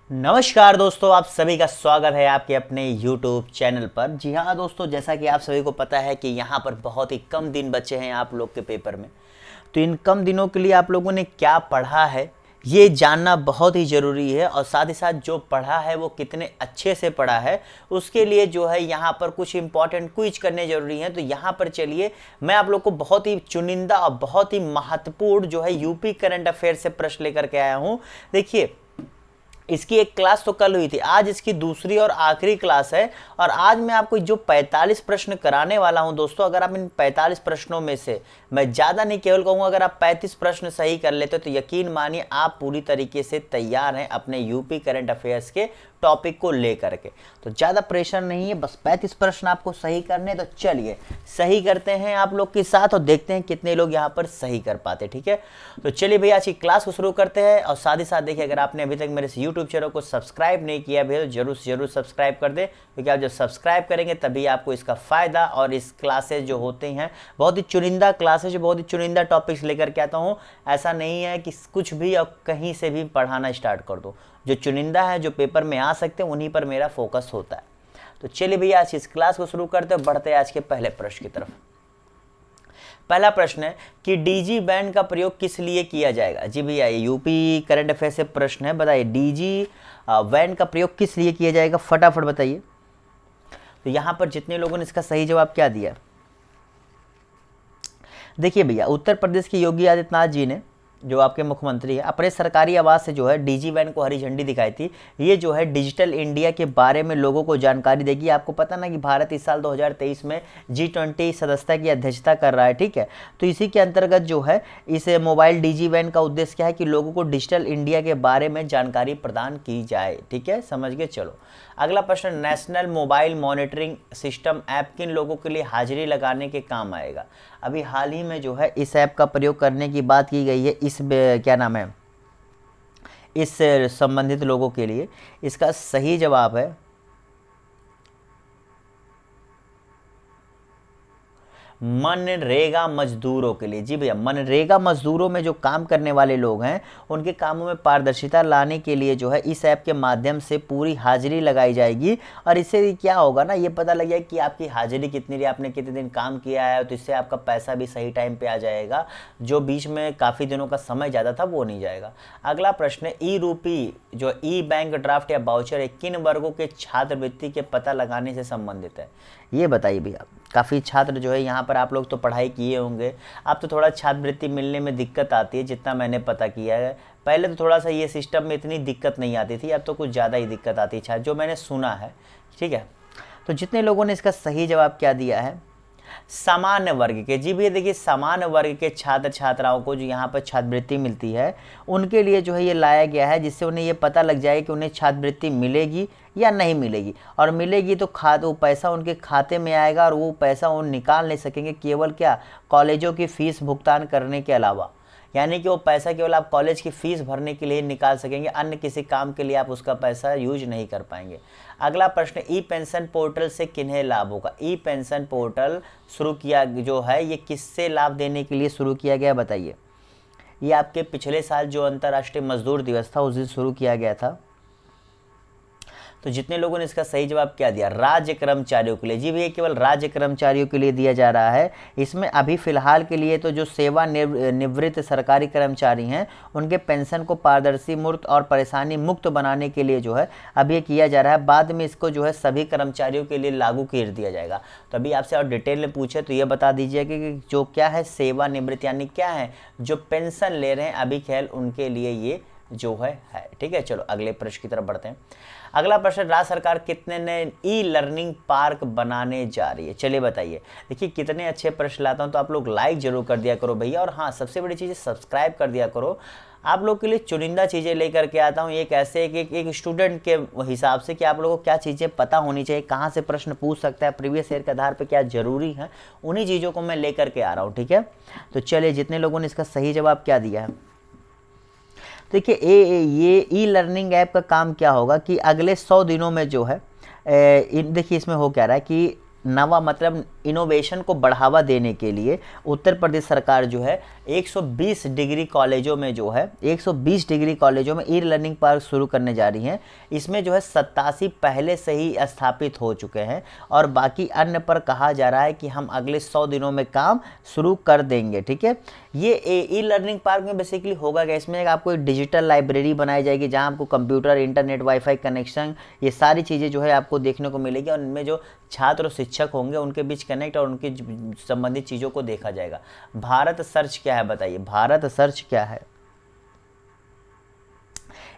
नमस्कार दोस्तों, आप सभी का स्वागत है आपके अपने YouTube चैनल पर। जी हाँ दोस्तों, जैसा कि आप सभी को पता है कि यहाँ पर बहुत ही कम दिन बचे हैं आप लोग के पेपर में। तो इन कम दिनों के लिए आप लोगों ने क्या पढ़ा है ये जानना बहुत ही ज़रूरी है, और साथ ही साथ जो पढ़ा है वो कितने अच्छे से पढ़ा है उसके लिए जो है यहाँ पर कुछ इंपॉर्टेंट क्विज करने ज़रूरी हैं। तो यहाँ पर चलिए मैं आप लोग को बहुत ही चुनिंदा और बहुत ही महत्वपूर्ण जो है यूपी करंट अफेयर से प्रश्न लेकर के आया हूँ। देखिए, इसकी एक क्लास तो कल हुई थी, आज इसकी दूसरी और आखिरी क्लास है। और आज मैं आपको जो 45 प्रश्न कराने वाला हूं दोस्तों, अगर आप इन 45 प्रश्नों में से, मैं ज़्यादा नहीं केवल कहूँगा, अगर आप 35 प्रश्न सही कर लेते तो यकीन मानिए आप पूरी तरीके से तैयार हैं अपने यूपी करंट अफेयर्स के टॉपिक को लेकर के। तो ज़्यादा प्रेशर नहीं है, बस 35 प्रश्न आपको सही करने। तो चलिए सही करते हैं आप लोग के साथ और देखते हैं कितने लोग यहाँ पर सही कर पाते। ठीक है, तो चलिए भैया आज की क्लास को शुरू करते हैं। और साथ ही साथ देखिए, अगर आपने अभी तक मेरे इस यूट्यूब चैनल को सब्सक्राइब नहीं किया भैया तो जरूर से जरूर सब्सक्राइब कर दें, क्योंकि आप जब सब्सक्राइब करेंगे तभी आपको इसका फ़ायदा। और इस क्लासेज जो होते हैं बहुत ही चुनिंदा क्लासेज, बहुत ही चुनिंदा टॉपिक्स लेकर के आता हूँ। ऐसा नहीं है कि कुछ भी और कहीं से भी पढ़ाना स्टार्ट कर दो। जो चुनिंदा है, जो पेपर में आ सकते हैं, उन्हीं पर मेरा फोकस होता है। तो चलिए भैया आज इस क्लास को शुरू करते हैं, बढ़ते हैं आज के पहले प्रश्न की तरफ। पहला प्रश्न है कि डीजी बैंड का प्रयोग किस लिए किया जाएगा। जी भैया, ये यूपी करंट अफेयर से प्रश्न है, बताइए डीजी बैंड का प्रयोग किस लिए किया जाएगा, फटाफट बताइए। तो यहां पर जितने लोगों ने इसका सही जवाब क्या दिया, देखिए भैया, उत्तर प्रदेश के योगी आदित्यनाथ जी ने, जो आपके मुख्यमंत्री है, अपने सरकारी आवास से जो है डीजी वैन को हरी झंडी दिखाई थी। ये जो है डिजिटल इंडिया के बारे में लोगों को जानकारी देगी। आपको पता ना कि भारत इस साल 2023 में G20 सदस्यता की अध्यक्षता कर रहा है। ठीक है, तो इसी के अंतर्गत जो है इस मोबाइल डीजी वैन का उद्देश्य क्या है कि लोगों को डिजिटल इंडिया के बारे में जानकारी प्रदान की जाए। ठीक है, समझ गए। चलो अगला प्रश्न, national mobile monitoring system app किन लोगों के लिए हाजिरी लगाने के काम आएगा। अभी हाल ही में जो है इस ऐप का प्रयोग करने की बात की गई है, इस क्या नाम है, इस संबंधित लोगों के लिए। इसका सही जवाब है मनरेगा मजदूरों के लिए। जी भैया, मनरेगा मजदूरों में जो काम करने वाले लोग हैं उनके कामों में पारदर्शिता लाने के लिए जो है इस ऐप के माध्यम से पूरी हाजिरी लगाई जाएगी। और इससे क्या होगा ना, ये पता लग जाएगा कि आपकी हाजिरी कितनी रही, आपने कितने दिन काम किया है। तो इससे आपका पैसा भी सही टाइम पे आ जाएगा, जो बीच में काफ़ी दिनों का समय ज़्यादा था वो नहीं जाएगा। अगला प्रश्न है, ई रूपी जो ई बैंक ड्राफ्ट या बाउचर है किन वर्गों के छात्रवृत्ति के पता लगाने से संबंधित है, ये बताइए भैया। काफ़ी छात्र जो है यहाँ पर, आप लोग तो पढ़ाई किए होंगे, आप तो थोड़ा छात्रवृत्ति मिलने में दिक्कत आती है, जितना मैंने पता किया है। पहले तो थोड़ा सा ये सिस्टम में इतनी दिक्कत नहीं आती थी, अब तो कुछ ज़्यादा ही दिक्कत आती है छात्र, जो मैंने सुना है। ठीक है, तो जितने लोगों ने इसका सही जवाब क्या दिया है, सामान्य वर्ग के। जी भैया देखिए, सामान्य वर्ग के छात्र छात्राओं को जो यहाँ पर छात्रवृत्ति मिलती है उनके लिए जो है ये लाया गया है, जिससे उन्हें ये पता लग जाए कि उन्हें छात्रवृत्ति मिलेगी या नहीं मिलेगी। और मिलेगी तो वो पैसा उनके खाते में आएगा, और वो पैसा वो निकाल नहीं सकेंगे केवल क्या, कॉलेजों की फीस भुगतान करने के अलावा। यानी कि वो पैसा केवल आप कॉलेज की फ़ीस भरने के लिए निकाल सकेंगे, अन्य किसी काम के लिए आप उसका पैसा यूज नहीं कर पाएंगे। अगला प्रश्न, ई पेंशन पोर्टल से किन्हें लाभ होगा। ई पेंशन पोर्टल शुरू किया जो है ये किससे लाभ देने के लिए शुरू किया गया, बताइए। ये आपके पिछले साल जो अंतर्राष्ट्रीय मजदूर दिवस था उस दिन शुरू किया गया था। तो जितने लोगों ने इसका सही जवाब क्या दिया, राज्य कर्मचारियों के लिए। जी भैया, केवल राज्य कर्मचारियों के लिए दिया जा रहा है। इसमें अभी फिलहाल के लिए तो जो सेवा निवृत्त सरकारी कर्मचारी हैं उनके पेंशन को पारदर्शी, मूर्त और परेशानी मुक्त बनाने के लिए जो है अभी ये किया जा रहा है। बाद में इसको जो है सभी कर्मचारियों के लिए लागू कर दिया जाएगा। तो अभी आपसे और डिटेल में पूछे तो ये बता दीजिए कि जो क्या है सेवानिवृत्त, यानी क्या है, जो पेंशन ले रहे हैं अभी खेल उनके लिए ये जो है। ठीक है, चलो अगले प्रश्न की तरफ बढ़ते हैं। अगला प्रश्न, राज्य सरकार कितने नए ई लर्निंग पार्क बनाने जा रही है, चलिए बताइए। देखिए कितने अच्छे प्रश्न लाता हूं, तो आप लोग लाइक जरूर कर दिया करो भैया, और हाँ सबसे बड़ी चीज़ सब्सक्राइब कर दिया करो। आप लोग के लिए चुनिंदा चीज़ें लेकर के आता हूँ, एक ऐसे एक स्टूडेंट के हिसाब से कि आप लोगों को क्या चीज़ें पता होनी चाहिए, कहाँ से प्रश्न पूछ सकता है, प्रीवियस ईयर के आधार पर क्या जरूरी है, उन्हीं चीज़ों को मैं लेकर के आ रहा हूँ। ठीक है, तो चलिए जितने लोगों ने इसका सही जवाब क्या दिया है, देखिए ये ई लर्निंग ऐप का काम क्या होगा कि अगले 100 दिनों में जो है देखिए इसमें हो क्या रहा है कि नवा मतलब इनोवेशन को बढ़ावा देने के लिए उत्तर प्रदेश सरकार जो है 120 डिग्री कॉलेजों में जो है 120 डिग्री कॉलेजों में ई लर्निंग पार्क शुरू करने जा रही हैं। इसमें जो है 87 पहले से ही स्थापित हो चुके हैं और बाकी अन्य पर कहा जा रहा है कि हम अगले 100 दिनों में काम शुरू कर देंगे। ठीक है, ये ई लर्निंग पार्क में बेसिकली होगा क्या, इसमें आपको एक डिजिटल लाइब्रेरी बनाई जाएगी जहां आपको कंप्यूटर, इंटरनेट, वाईफाई कनेक्शन, ये सारी चीज़ें जो है आपको देखने को मिलेगी और इनमें जो छात्र और शिक्षक होंगे उनके बीच कनेक्ट और उनकी संबंधित चीज़ों को देखा जाएगा। भारत सर्च क्या है बताइए, भारत सर्च क्या है?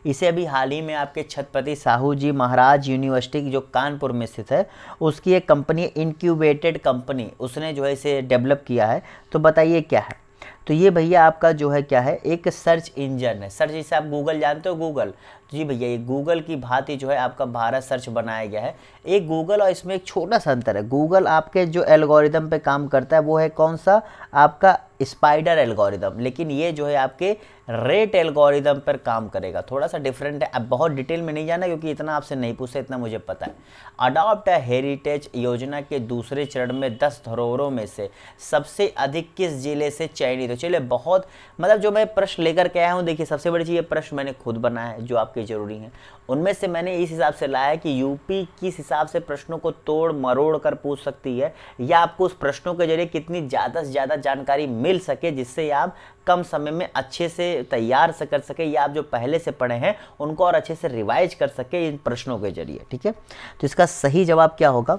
इसे अभी हाल ही में आपके छत्रपति साहू जी महाराज यूनिवर्सिटी जो कानपुर में स्थित है उसकी एक कंपनी इनक्यूबेटेड कंपनी, उसने जो है इसे डेवलप किया है। तो बताइए क्या है? तो ये भैया आपका जो है क्या है, एक सर्च इंजन है। सर्च जैसे आप गूगल जानते हो, गूगल, जी भैया ये गूगल की भांति जो है आपका भारत सर्च बनाया गया है। एक गूगल और इसमें एक छोटा सा अंतर है। गूगल आपके जो एल्गोरिदम पे काम करता है वो है कौन सा, आपका स्पाइडर एल्गोरिदम, लेकिन ये जो है आपके रेट एल्गोरिदम पर काम करेगा। थोड़ा सा डिफरेंट है। अब बहुत डिटेल में नहीं जाना क्योंकि इतना आपसे नहीं पूछे, इतना मुझे पता है। अडॉप्ट हेरिटेज योजना के दूसरे चरण में 10 धरोहरों में से सबसे अधिक किस जिले से चयनित हो? चलिए बहुत मतलब जो मैं प्रश्न लेकर के आया हूँ, देखिए सबसे बड़ी चीज़ ये प्रश्न मैंने खुद बनाया है जो आपके जरूरी हैं, उनमें से मैंने इस हिसाब से लाया कि यूपी किस हिसाब से प्रश्नों को तोड़ मरोड़ कर पूछ सकती है या आपको उस प्रश्नों के जरिए कितनी ज़्यादा से ज़्यादा जानकारी मिल सके जिससे आप कम समय में अच्छे से तैयार से कर सके या आप जो पहले से पढ़े हैं उनको और अच्छे से रिवाइज कर सके इन प्रश्नों के जरिए। ठीक है, तो इसका सही जवाब क्या होगा?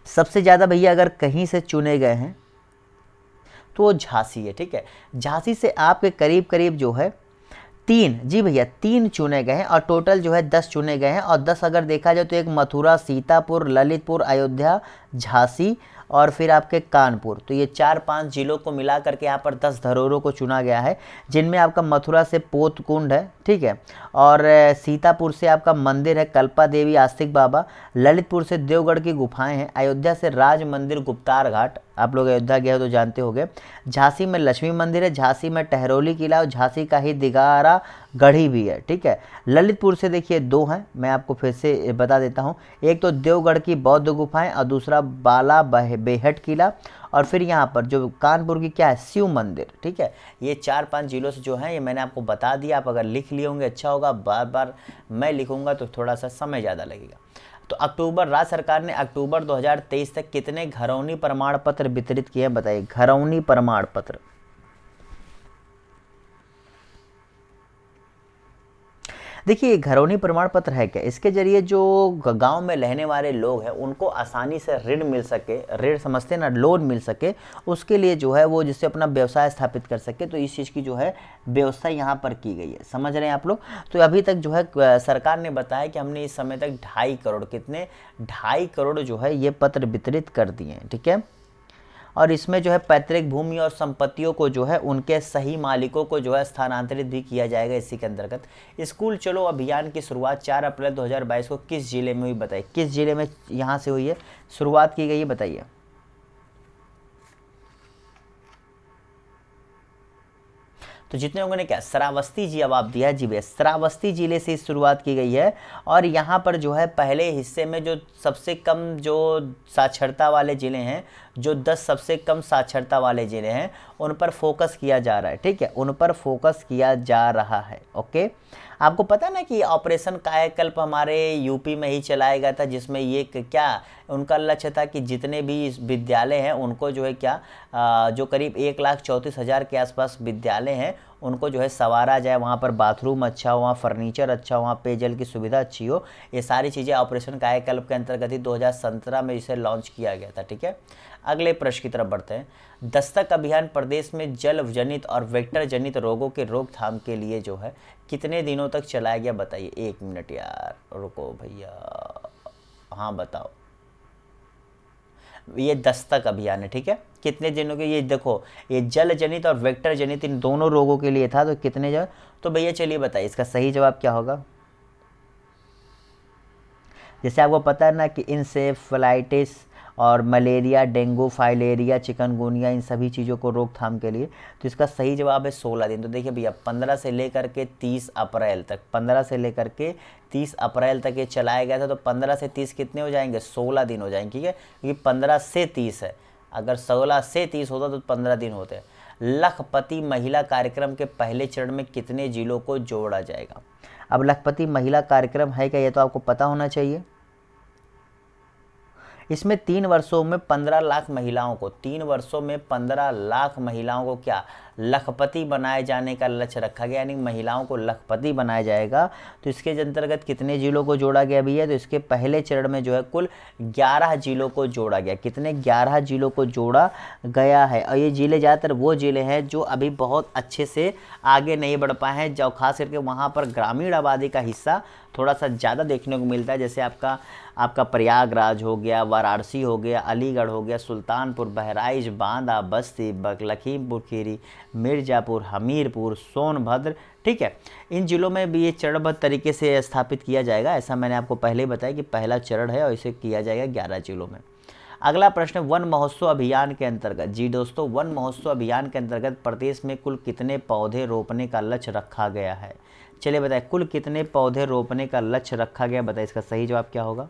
सबसे ज़्यादा भैया अगर कहीं से चुने गए हैं तो वो झांसी है। ठीक है, झांसी से आपके करीब करीब जो है 3, जी भैया 3 चुने गए हैं और टोटल जो है 10 चुने गए हैं। और 10 अगर देखा जाए तो एक मथुरा, सीतापुर, ललितपुर, अयोध्या, झांसी और फिर आपके कानपुर, तो ये 4-5 जिलों को मिला करके यहाँ पर 10 धरोहरों को चुना गया है, जिनमें आपका मथुरा से पोत कुंड है। ठीक है, और सीतापुर से आपका मंदिर है कल्पा देवी आस्तिक बाबा, ललितपुर से देवगढ़ की गुफाएं हैं, अयोध्या से राज मंदिर गुप्तार घाट, आप लोग अयोध्या गए हो तो जानते होंगे, झांसी में लक्ष्मी मंदिर है, झांसी में टहरौली किला और झांसी का ही दिगारा गढ़ी भी है। ठीक है, ललितपुर से देखिए 2 हैं, मैं आपको फिर से बता देता हूँ, एक तो देवगढ़ की बौद्ध गुफाएं और दूसरा बाला बेहट किला और फिर यहाँ पर जो कानपुर की क्या है, शिव मंदिर। ठीक है, ये 4-5 जिलों से जो है ये मैंने आपको बता दिया। आप अगर लिख लिए होंगे अच्छा होगा, बार बार मैं लिखूंगा तो थोड़ा सा समय ज़्यादा लगेगा। तो अक्टूबर, राज्य सरकार ने अक्टूबर 2023 तक कितने घरौनी प्रमाण पत्र वितरित किए हैं बताइए? घरौनी प्रमाण पत्र, देखिए घरौनी प्रमाण पत्र है क्या? इसके जरिए जो गांव में रहने वाले लोग हैं उनको आसानी से ऋण मिल सके, ऋण समझते ना, लोन मिल सके, उसके लिए जो है वो जिससे अपना व्यवसाय स्थापित कर सके, तो इस चीज़ की जो है व्यवस्था यहाँ पर की गई है। समझ रहे हैं आप लोग? तो अभी तक जो है सरकार ने बताया कि हमने इस समय तक 2.5 करोड़, कितने 2.5 करोड़ जो है ये पत्र वितरित कर दिए हैं। ठीक है, और इसमें जो है पैतृक भूमि और संपत्तियों को जो है उनके सही मालिकों को जो है स्थानांतरित भी किया जाएगा इसी के अंतर्गत। स्कूल चलो अभियान की शुरुआत 4 अप्रैल 2022 को किस जिले में हुई बताइए? किस जिले में यहाँ से हुई है, शुरुआत की गई है बताइए? तो जितने लोगों ने क्या श्रावस्ती जी जवाब दिया, जी भैया श्रावस्ती जिले से शुरुआत की गई है। और यहाँ पर जो है पहले हिस्से में जो सबसे कम जो साक्षरता वाले ज़िले हैं, जो 10 सबसे कम साक्षरता वाले ज़िले हैं उन पर फोकस किया जा रहा है। ठीक है, उन पर फोकस किया जा रहा है। ओके, आपको पता ना कि ऑपरेशन कायाकल्प हमारे यूपी में ही चलाया गया था, जिसमें ये क्या उनका लक्ष्य था कि जितने भी विद्यालय हैं उनको जो है क्या जो करीब 1,34,000 के आसपास विद्यालय हैं उनको जो है संवारा जाए, वहाँ पर बाथरूम अच्छा हो, वहाँ फर्नीचर अच्छा हो, वहाँ पेयजल की सुविधा अच्छी हो। ये सारी चीज़ें ऑपरेशन कायाकल्प के अंतर्गत ही 2017 में इसे लॉन्च किया गया था। ठीक है, अगले प्रश्न की तरफ बढ़ते हैं। दस्तक अभियान प्रदेश में जल जनित और वेक्टर जनित रोगों के रोकथाम के लिए जो है कितने दिनों तक चलाया गया बताइए? 1 मिनट यार, रुको भैया, हाँ बताओ। ये दस्तक अभियान है। ठीक है, कितने दिनों के? ये देखो ये जल जनित और वेक्टर जनित इन दोनों रोगों के लिए था, तो कितने जो, तो भैया चलिए बताइए इसका सही जवाब क्या होगा? जैसे आपको पता है ना कि इंसेफ्लाइटिस और मलेरिया, डेंगू, फाइलेरिया, चिकनगुनिया, इन सभी चीज़ों को रोकथाम के लिए। तो इसका सही जवाब है 16 दिन। तो देखिए भैया 15 से लेकर के 30 अप्रैल तक, 15 से लेकर के 30 अप्रैल तक ये चलाया गया था। तो 15 से 30 कितने हो जाएंगे? 16 दिन हो जाएंगे, ठीक है, क्योंकि 15 से 30 है। अगर 16 से 30 होता तो 15 दिन होते। लखपति महिला कार्यक्रम के पहले चरण में कितने जिलों को जोड़ा जाएगा? अब लखपति महिला कार्यक्रम है क्या, ये तो आपको पता होना चाहिए। इसमें 3 वर्षों में 15 लाख महिलाओं को, 3 वर्षों में 15 लाख महिलाओं को क्या लखपति बनाए जाने का लक्ष्य रखा गया, यानी महिलाओं को लखपति बनाया जाएगा। तो इसके अंतर्गत कितने जिलों को जोड़ा गया भैया? तो इसके पहले चरण में जो है कुल 11 जिलों को जोड़ा गया। कितने? 11 जिलों को जोड़ा गया है। और ये जिले ज़्यादातर वो जिले हैं जो अभी बहुत अच्छे से आगे नहीं बढ़ पाए हैं, जो खास करके वहाँ पर ग्रामीण आबादी का हिस्सा थोड़ा सा ज़्यादा देखने को मिलता है। जैसे आपका प्रयागराज हो गया, वाराणसी हो गया, अलीगढ़ हो गया, सुल्तानपुर, बहराइच, बांदा, बस्ती, लखीमपुर खीरी, मिर्ज़ापुर, हमीरपुर, सोनभद्र, ठीक है। इन जिलों में भी ये चरणबद्ध तरीके से स्थापित किया जाएगा। ऐसा मैंने आपको पहले ही बताया कि पहला चरण है और इसे किया जाएगा 11 जिलों में। अगला प्रश्न, वन महोत्सव अभियान के अंतर्गत, जी दोस्तों, वन महोत्सव अभियान के अंतर्गत प्रदेश में कुल कितने पौधे रोपने का लक्ष्य रखा गया है? चलिए बताएं, कुल कितने पौधे रोपने का लक्ष्य रखा गया? बताइए इसका सही जवाब क्या होगा।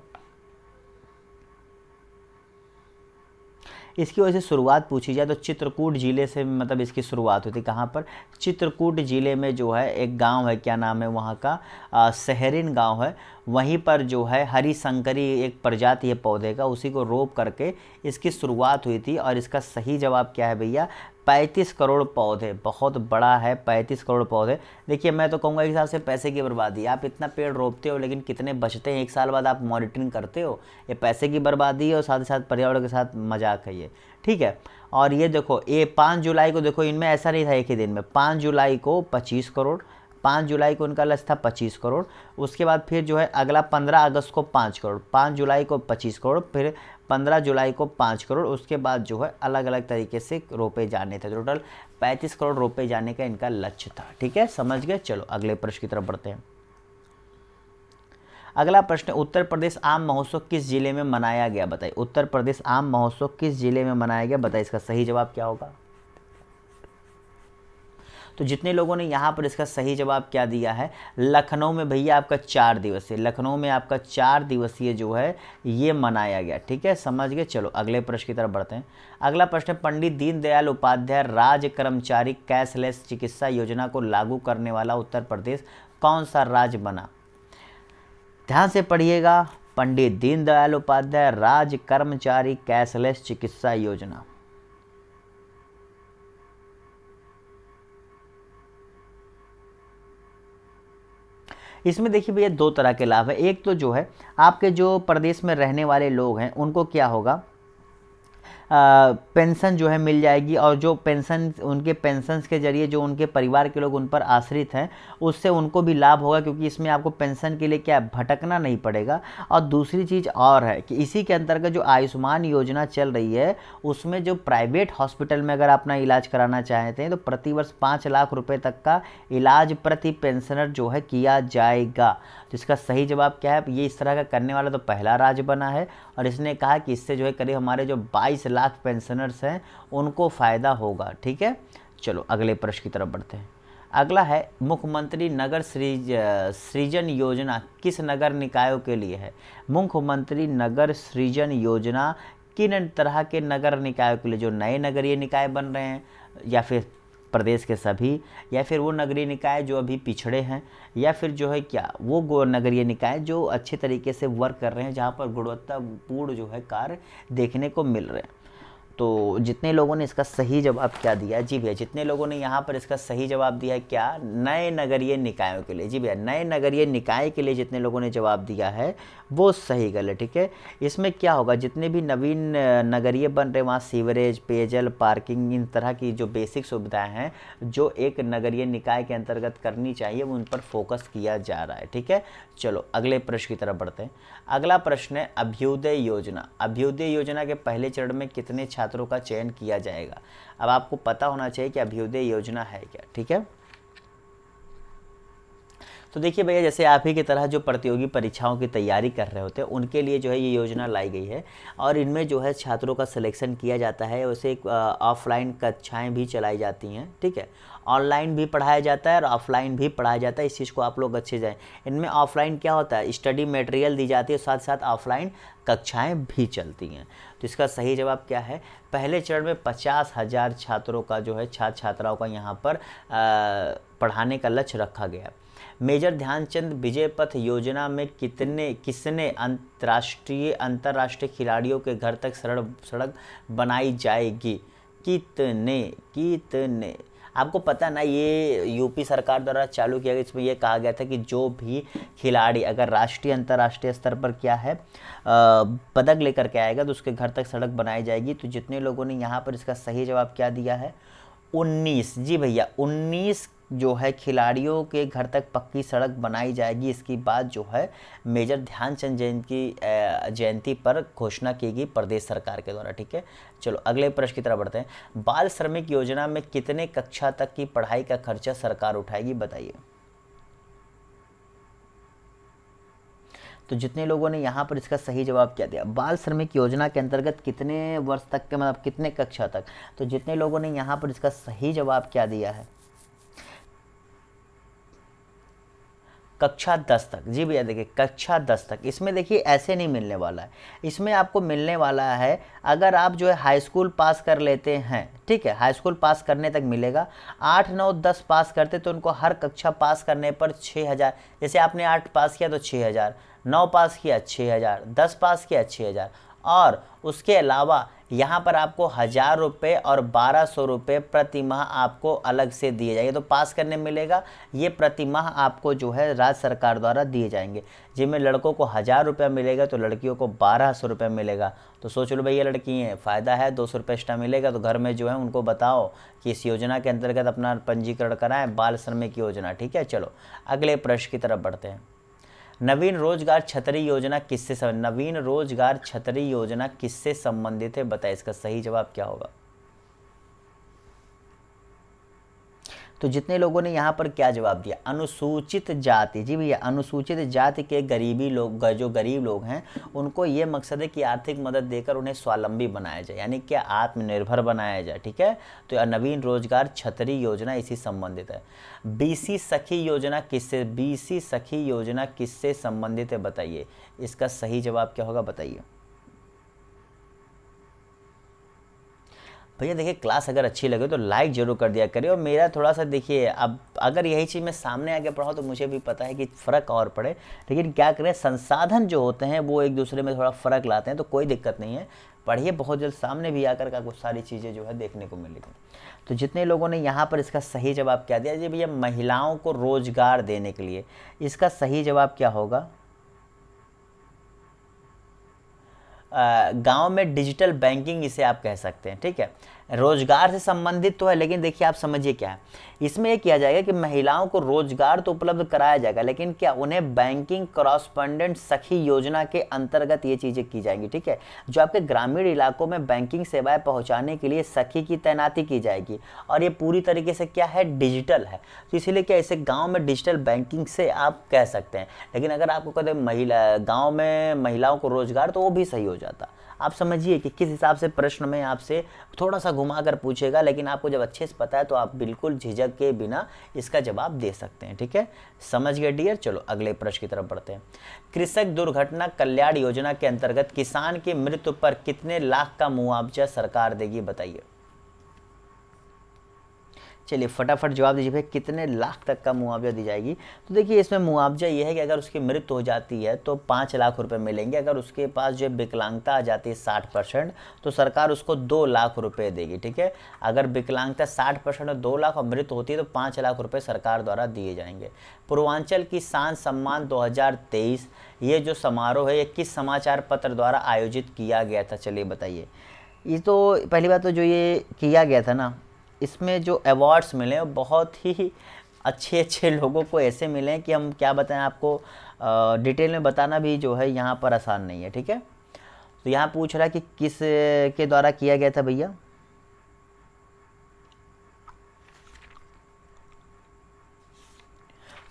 इसकी वजह से शुरुआत पूछी जाए तो चित्रकूट जिले से मतलब इसकी शुरुआत होती। कहाँ पर? चित्रकूट जिले में जो है एक गांव है, क्या नाम है वहाँ का? सहरिन गांव है। वहीं पर जो है हरिशंकरी एक प्रजाति है पौधे का, उसी को रोप करके इसकी शुरुआत हुई थी। और इसका सही जवाब क्या है भैया? 35 करोड़ पौधे। बहुत बड़ा है 35 करोड़ पौधे। देखिए मैं तो कहूँगा एक हिसाब से पैसे की बर्बादी। आप इतना पेड़ रोपते हो लेकिन कितने बचते हैं? 1 साल बाद आप मॉनिटरिंग करते हो? ये पैसे की बर्बादी है और साथ ही साथ पर्यावरण के साथ मजाक है ये, ठीक है। और ये देखो, ये 5 जुलाई को देखो, इनमें ऐसा नहीं था एक ही दिन में। 5 जुलाई को 25 करोड़, 5 जुलाई को उनका लक्ष्य था 25 करोड़। उसके बाद फिर जो है अगला 15 अगस्त को 5 करोड़, 5 जुलाई को 25 करोड़, फिर 15 जुलाई को 5 करोड़। उसके बाद जो है अलग अलग तरीके से रोपे जाने थे। टोटल 35 करोड़ रोपे जाने का इनका लक्ष्य था, ठीक है, समझ गए। चलो अगले प्रश्न की तरफ बढ़ते हैं। अगला प्रश्न, उत्तर प्रदेश आम महोत्सव किस जिले में मनाया गया? बताइए, उत्तर प्रदेश आम महोत्सव किस जिले में मनाया गया? बताइए इसका सही जवाब क्या होगा। तो जितने लोगों ने यहाँ पर इसका सही जवाब क्या दिया है, लखनऊ में भैया आपका 4 दिवसीय, लखनऊ में आपका 4 दिवसीय जो है ये मनाया गया, ठीक है, समझ गए। चलो अगले प्रश्न की तरफ बढ़ते हैं। अगला प्रश्न, पंडित दीनदयाल उपाध्याय राज्य कर्मचारी कैशलेस चिकित्सा योजना को लागू करने वाला उत्तर प्रदेश कौन सा राज्य बना? ध्यान से पढ़िएगा, पंडित दीनदयाल उपाध्याय राज्य कर्मचारी कैशलेस चिकित्सा योजना। इसमें देखिए भैया 2 तरह के लाभ है। एक तो जो है आपके जो प्रदेश में रहने वाले लोग हैं उनको क्या होगा, पेंशन जो है मिल जाएगी। और जो पेंशन, उनके पेंशन्स के जरिए जो उनके परिवार के लोग उन पर आश्रित हैं, उससे उनको भी लाभ होगा, क्योंकि इसमें आपको पेंशन के लिए क्या भटकना नहीं पड़ेगा। और दूसरी चीज़ और है कि इसी के अंतर्गत जो आयुष्मान योजना चल रही है, उसमें जो प्राइवेट हॉस्पिटल में अगर अपना इलाज कराना चाहते हैं तो प्रतिवर्ष 5 लाख रुपए तक का इलाज प्रति पेंशनर जो है किया जाएगा। तो इसका सही जवाब क्या है? ये इस तरह का करने वाला तो पहला राज्य बना है। और इसने कहा कि इससे जो है करीब हमारे जो 22 लाख पेंशनर्स हैं उनको फ़ायदा होगा, ठीक है। चलो अगले प्रश्न की तरफ बढ़ते हैं। अगला है, मुख्यमंत्री नगर सृजन योजना किस नगर निकायों के लिए है? मुख्यमंत्री नगर सृजन योजना किन तरह के नगर निकायों के लिए? जो नए नगरीय निकाय बन रहे हैं, या फिर प्रदेश के सभी, या फिर वो नगरीय निकाय जो अभी पिछड़े हैं, या फिर जो है क्या वो नगरीय निकाय जो अच्छे तरीके से वर्क कर रहे हैं, जहाँ पर गुणवत्तापूर्ण जो है कार्य देखने को मिल रहे हैं। तो जितने लोगों ने इसका सही जवाब क्या दिया? जी भैया, जितने लोगों ने यहाँ पर इसका सही जवाब दिया है क्या? नए नगरीय निकायों के लिए। जी भैया, नए नगरीय निकाय के लिए जितने लोगों ने जवाब दिया है वो सही गलत, ठीक है। इसमें क्या होगा, जितने भी नवीन नगरीय बन रहे वहाँ सीवरेज, पेयजल, पार्किंग, इन तरह की जो बेसिक सुविधाएं हैं जो एक नगरीय निकाय के अंतर्गत करनी चाहिए, उन पर फोकस किया जा रहा है, ठीक है। चलो अगले प्रश्न की तरफ बढ़ते हैं। अगला प्रश्न है, अभ्युदय योजना। अभ्युदय योजना के पहले चरण में कितने छात्रों का चयन किया जाएगा? अब आपको पता होना चाहिए कि अभ्युदय योजना है क्या, ठीक है। तो देखिए भैया, जैसे आप ही की तरह जो प्रतियोगी परीक्षाओं की तैयारी कर रहे होते हैं उनके लिए जो है ये योजना लाई गई है, और इनमें जो है छात्रों का सिलेक्शन किया जाता है। वैसे ऑफलाइन कक्षाएं भी चलाई जाती हैं, ठीक है, ऑनलाइन भी पढ़ाया जाता है और ऑफलाइन भी पढ़ाया जाता है। इस चीज़ को आप लोग अच्छे जाएँ। इनमें ऑफलाइन क्या होता है, स्टडी मटेरियल दी जाती है, साथ साथ ऑफलाइन कक्षाएं भी चलती हैं। तो इसका सही जवाब क्या है, पहले चरण में 50,000 छात्रों का जो है छात्र छात्राओं का यहाँ पर पढ़ाने का लक्ष्य रखा गया। मेजर ध्यानचंद विजय पथ योजना में किसने अंतर्राष्ट्रीय खिलाड़ियों के घर तक सड़क बनाई जाएगी, कितने आपको पता ना, ये यूपी सरकार द्वारा चालू किया गया। इसमें यह कहा गया था कि जो भी खिलाड़ी अगर राष्ट्रीय अंतर्राष्ट्रीय स्तर पर क्या है पदक लेकर के आएगा तो उसके घर तक सड़क बनाई जाएगी। तो जितने लोगों ने यहाँ पर इसका सही जवाब क्या दिया है, 19, जी भैया 19 जो है खिलाड़ियों के घर तक पक्की सड़क बनाई जाएगी। इसकी बात जो है मेजर ध्यानचंद जयंती पर घोषणा की गई प्रदेश सरकार के द्वारा, ठीक है। चलो अगले प्रश्न की तरफ बढ़ते हैं। बाल श्रमिक योजना में कितने कक्षा तक की पढ़ाई का खर्चा सरकार उठाएगी, बताइए। तो जितने लोगों ने यहाँ पर इसका सही जवाब क्या दिया, बाल श्रमिक योजना के अंतर्गत कितने वर्ष तक के, मतलब कितने कक्षा तक, तो जितने लोगों ने यहाँ पर इसका सही जवाब क्या दिया है, कक्षा 10 तक। जी भैया देखिए, कक्षा 10 तक। इसमें देखिए ऐसे नहीं मिलने वाला है, इसमें आपको मिलने वाला है अगर आप जो है हाई स्कूल पास कर लेते हैं, ठीक है, हाई स्कूल पास करने तक मिलेगा। 8, 9, 10 पास करते तो उनको हर कक्षा पास करने पर 6,000, जैसे आपने 8 पास किया तो 6,000, 9 पास किया 6,000, 10 पास किया 6,000, और उसके अलावा यहाँ पर आपको 1,000 रुपये और 1,200 रुपये प्रति माह आपको अलग से दिए जाएंगे। तो पास करने मिलेगा, ये प्रति माह आपको जो है राज्य सरकार द्वारा दिए जाएंगे, जिनमें लड़कों को 1,000 रुपया मिलेगा तो लड़कियों को 1,200 रुपये मिलेगा। तो सोच लो भैया, लड़की हैं, फ़ायदा है, 200 रुपये एक्स्ट्रा मिलेगा। तो घर में जो है उनको बताओ कि इस योजना के अंतर्गत अपना पंजीकरण कराएं, बाल श्रमिक योजना, ठीक है। चलो अगले प्रश्न की तरफ बढ़ते हैं। नवीन रोजगार छतरी योजना किससे संबंधित है, बताइए। इसका सही जवाब क्या होगा। तो जितने लोगों ने यहाँ पर क्या जवाब दिया, अनुसूचित जाति, जी भैया अनुसूचित जाति के जो गरीब लोग हैं उनको ये मकसद है कि आर्थिक मदद देकर उन्हें स्वावलंबी बनाया जाए, यानी कि आत्मनिर्भर बनाया जाए, ठीक है। तो यह नवीन रोजगार छतरी योजना इसी संबंधित है। बीसी सखी योजना किससे संबंधित है, बताइए। इसका सही जवाब क्या होगा, बताइए भैया। देखिए क्लास अगर अच्छी लगे तो लाइक जरूर कर दिया करिए, और मेरा थोड़ा सा देखिए, अब अगर यही चीज़ मैं सामने आके पढ़ाऊँ तो मुझे भी पता है कि फ़र्क और पड़े, लेकिन क्या करें, संसाधन जो होते हैं वो एक दूसरे में थोड़ा फ़र्क लाते हैं, तो कोई दिक्कत नहीं है, पढ़िए, बहुत जल्द सामने भी आकर का कुछ सारी चीज़ें जो है देखने को मिलेगी। तो जितने लोगों ने यहाँ पर इसका सही जवाब क्या दिया, जी भैया महिलाओं को रोजगार देने के लिए, इसका सही जवाब क्या होगा, गांव में डिजिटल बैंकिंग इसे आप कह सकते हैं, ठीक है। रोजगार से संबंधित तो है, लेकिन देखिए आप समझिए क्या है, इसमें यह किया जाएगा कि महिलाओं को रोजगार तो उपलब्ध कराया जाएगा, लेकिन क्या उन्हें बैंकिंग कॉरस्पॉन्डेंट सखी योजना के अंतर्गत ये चीज़ें की जाएंगी, ठीक है। जो आपके ग्रामीण इलाकों में बैंकिंग सेवाएं पहुंचाने के लिए सखी की तैनाती की जाएगी, और ये पूरी तरीके से क्या है, डिजिटल है। तो इसीलिए क्या इसे गाँव में डिजिटल बैंकिंग से आप कह सकते हैं। लेकिन अगर आपको कहते हैं गाँव में महिलाओं को रोजगार, तो वो भी सही हो जाता। आप समझिए कि किस हिसाब से प्रश्न में आपसे थोड़ा सा घुमा कर पूछेगा, लेकिन आपको जब अच्छे से पता है तो आप बिल्कुल झिझक के बिना इसका जवाब दे सकते हैं, ठीक है। समझ गए डियर। चलो अगले प्रश्न की तरफ बढ़ते हैं। कृषक दुर्घटना कल्याण योजना के अंतर्गत किसान की मृत्यु पर कितने लाख का मुआवजा सरकार देगी, बताइए। चलिए फटाफट जवाब दीजिए भाई, कितने लाख तक का मुआवजा दी जाएगी। तो देखिए इसमें मुआवजा ये है कि अगर उसकी मृत्यु हो जाती है तो 5 लाख रुपए मिलेंगे। अगर उसके पास जो विकलांगता आ जाती है 60%, तो सरकार उसको 2 लाख रुपए देगी, ठीक है। अगर विकलांगता 60% और 2 लाख और मृत्यु होती है तो 5 लाख रुपए सरकार द्वारा दिए जाएंगे। पूर्वांचल की शान सम्मान 2023, ये जो समारोह है ये किस समाचार पत्र द्वारा आयोजित किया गया था, चलिए बताइए। ये तो पहली बात तो जो ये किया गया था ना, इसमें जो अवार्ड्स मिले वो बहुत ही अच्छे अच्छे लोगों को ऐसे मिले हैं कि हम क्या बताएं आपको, डिटेल में बताना भी जो है यहाँ पर आसान नहीं है, ठीक है। तो यहाँ पूछ रहा है कि किस के द्वारा किया गया था भैया।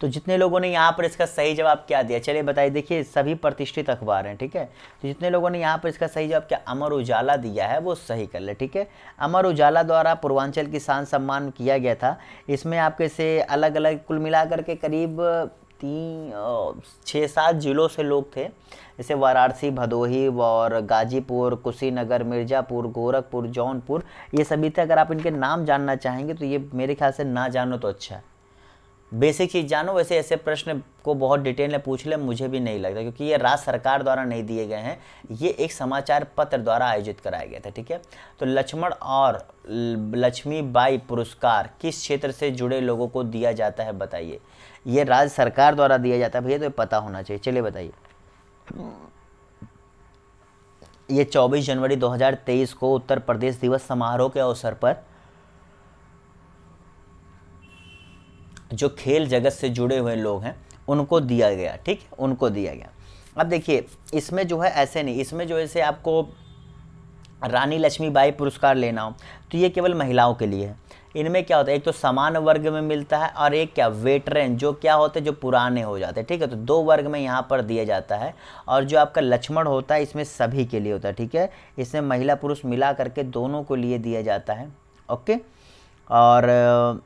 तो जितने लोगों ने यहाँ पर इसका सही जवाब क्या दिया, चलिए बताइए। देखिए सभी प्रतिष्ठित अखबार हैं, ठीक है। तो जितने लोगों ने यहाँ पर इसका सही जवाब क्या अमर उजाला दिया है वो सही कर ले, ठीक है। अमर उजाला द्वारा पूर्वांचल किसान सम्मान किया गया था। इसमें आपके से अलग अलग कुल मिलाकर के करीब 6-7 जिलों से लोग थे, जैसे वाराणसी, भदोही और गाजीपुर, कुशीनगर, मिर्ज़ापुर, गोरखपुर, जौनपुर, ये सभी थे। अगर आप इनके नाम जानना चाहेंगे तो ये मेरे ख्याल से ना जानो तो अच्छा है, बेसिक चीज़ जानो। वैसे ऐसे प्रश्न को बहुत डिटेल में पूछ ले मुझे भी नहीं लगता, क्योंकि ये राज्य सरकार द्वारा नहीं दिए गए हैं, ये एक समाचार पत्र द्वारा आयोजित कराया गया था, ठीक है। तो लक्ष्मण और लक्ष्मीबाई पुरस्कार किस क्षेत्र से जुड़े लोगों को दिया जाता है बताइए। ये राज्य सरकार द्वारा दिया जाता है भैया, तो पता होना चाहिए। चलिए बताइए। ये 24 जनवरी 2023 को उत्तर प्रदेश दिवस समारोह के अवसर पर जो खेल जगत से जुड़े हुए लोग हैं उनको दिया गया, ठीक है, उनको दिया गया। अब देखिए इसमें जो है ऐसे नहीं, इसमें जो है से आपको रानी लक्ष्मीबाई पुरस्कार लेना हो तो ये केवल महिलाओं के लिए है। इनमें क्या होता है, एक तो समान वर्ग में मिलता है और एक क्या वेटरन, जो क्या होते हैं जो पुराने हो जाते हैं, ठीक है। तो 2 वर्ग में यहाँ पर दिया जाता है। और जो आपका लक्ष्मण होता है इसमें सभी के लिए होता है, ठीक है। इसमें महिला पुरुष मिला करके दोनों को लिए दिया जाता है, ओके। और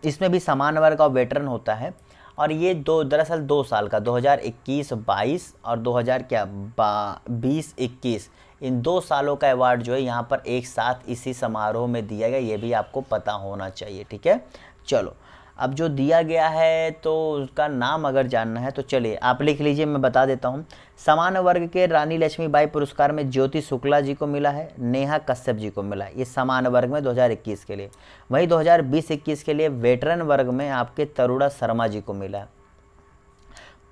इसमें भी समान वर्ग और वेटरन होता है। और ये दरअसल 2 साल का 2021-22 और 2020-21 इन 2 सालों का अवार्ड जो है यहाँ पर एक साथ इसी समारोह में दिया गया, ये भी आपको पता होना चाहिए, ठीक है। चलो अब जो दिया गया है तो उसका नाम अगर जानना है तो चलिए आप लिख लीजिए, मैं बता देता हूँ। समान वर्ग के रानी लक्ष्मीबाई पुरस्कार में ज्योति शुक्ला जी को मिला है, नेहा कश्यप जी को मिला है, ये समान वर्ग में 2021 के लिए। वहीं 2020-21 के लिए वेटरन वर्ग में आपके तरुणा शर्मा जी को मिला है।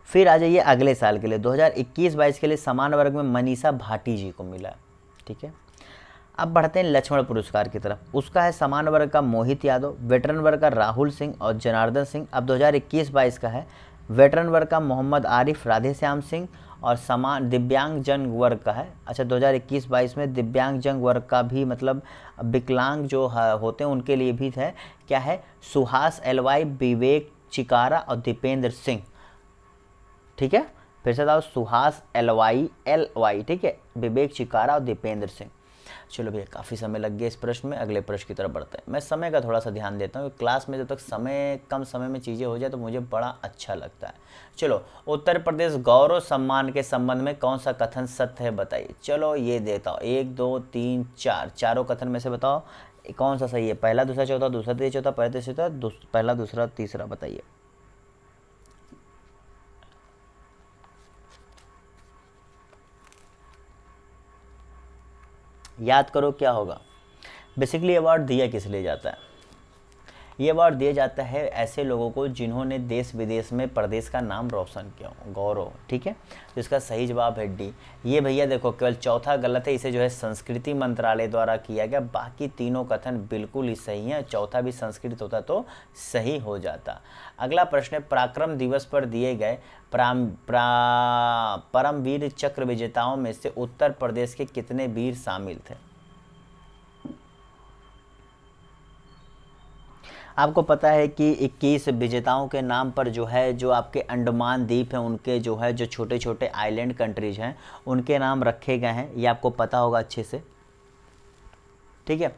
फिर आ जाइए अगले साल के लिए 2021-22 के लिए समान वर्ग में मनीषा भाटी जी को मिला है, ठीक है। अब बढ़ते हैं लक्ष्मण पुरस्कार की तरफ। उसका है समान वर्ग का मोहित यादव, वेटरन वर्ग का राहुल सिंह और जनार्दन सिंह। अब 2021-22 का है वेटरन वर्ग का मोहम्मद आरिफ, राधेश्याम सिंह और समान दिव्यांग जन वर्ग का है। अच्छा 2021-22 में दिव्यांग जन वर्ग का भी मतलब विकलांग जो होते हैं उनके लिए भी है, क्या है, सुहास LY, विवेक चिकारा और दीपेंद्र सिंह, ठीक है। फिर से बताओ, सुहास LY, ठीक है, विवेक चिकारा और दीपेंद्र सिंह। चलो भैया काफ़ी समय लग गया इस प्रश्न में, अगले प्रश्न की तरफ बढ़ते हैं। मैं समय का थोड़ा सा ध्यान देता हूँ, क्लास में जब तक कम समय में चीज़ें हो जाए तो मुझे बड़ा अच्छा लगता है। चलो, उत्तर प्रदेश गौरव सम्मान के संबंध में कौन सा कथन सत्य है बताइए। चलो ये देता हूँ, 1 2 3 4, चारों कथन में से बताओ कौन सा सही है। पहला दूसरा चौथा, दूसरा तीसरा चौथा, पहला तीसरा चौथा, पहला दूसरा तीसरा, बताइए। याद करो क्या होगा। बेसिकली अवार्ड दिया किस लिए जाता है, ये अवार्ड दिया जाता है ऐसे लोगों को जिन्होंने देश विदेश में प्रदेश का नाम रोशन किया हो, गौरव, ठीक है। तो इसका सही जवाब है डी। ये भैया देखो केवल चौथा गलत है, इसे जो है संस्कृति मंत्रालय द्वारा किया गया, बाकी तीनों कथन बिल्कुल ही सही हैं। चौथा भी संस्कृत होता तो सही हो जाता। अगला प्रश्न है, पराक्रम दिवस पर दिए गए परमवीर चक्र विजेताओं में से उत्तर प्रदेश के कितने वीर शामिल थे। आपको पता है कि 21 विजेताओं के नाम पर जो है जो आपके अंडमान द्वीप हैं उनके जो है जो छोटे छोटे आइलैंड कंट्रीज हैं उनके नाम रखे गए हैं, ये आपको पता होगा अच्छे से, ठीक है।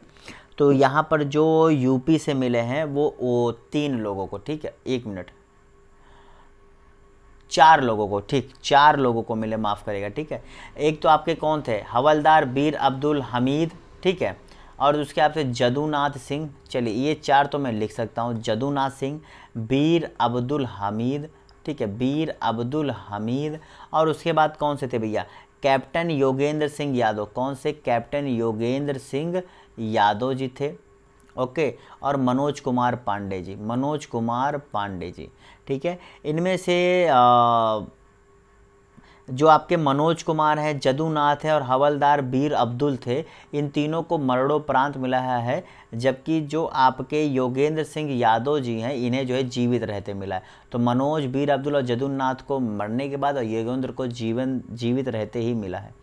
तो यहाँ पर जो यूपी से मिले हैं वो 3 लोगों को, ठीक है, 1 मिनट, 4 लोगों को, ठीक, 4 लोगों को मिले, माफ़ करेगा, ठीक है। एक तो आपके कौन थे, हवलदार बीर अब्दुल हमीद, ठीक है, और उसके आपसे जदुनाथ सिंह। चलिए ये 4 तो मैं लिख सकता हूँ, जदुनाथ सिंह, बीर अब्दुल हमीद, ठीक है, बीर अब्दुल हमीद। और उसके बाद कौन से थे भैया, कैप्टन योगेंद्र सिंह यादव, कौन से, कैप्टन योगेंद्र सिंह यादव जी थे, ओके। और मनोज कुमार पांडे जी, मनोज कुमार पांडे जी, ठीक है। इनमें से जो आपके मनोज कुमार हैं, जदुनाथ है और हवलदार बीर अब्दुल थे, इन तीनों को मरणोपरांत मिला है, जबकि जो आपके योगेंद्र सिंह यादव जी हैं इन्हें जो है जीवित रहते मिला है। तो मनोज, बीर अब्दुल और जदुनाथ को मरने के बाद और योगेंद्र को जीवित रहते ही मिला है।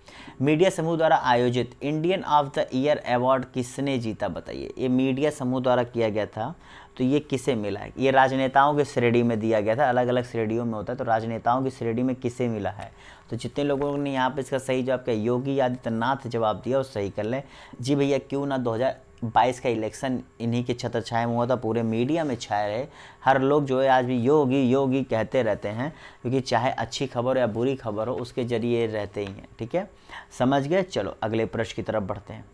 मीडिया समूह द्वारा आयोजित Indian of the year award किसने जीता बताइए। ये मीडिया समूह द्वारा किया गया था। तो ये किसे मिला है? ये राजनेताओं के श्रेणी में दिया गया था, अलग अलग श्रेणियों में होता है, तो राजनेताओं की श्रेणी में किसे मिला है? तो जितने लोगों ने यहाँ पे इसका सही जवाब किया, योगी आदित्यनाथ जवाब दिया, और सही कर लें। जी भैया, क्यों ना 2022 का इलेक्शन इन्हीं के छत्र छाया में हुआ था, पूरे मीडिया में छाए रहे, हर लोग जो है आज भी योगी योगी कहते रहते हैं, क्योंकि चाहे अच्छी खबर या बुरी खबर हो उसके जरिए रहते ही हैं। ठीक है, समझ गए? चलो अगले प्रश्न की तरफ बढ़ते हैं।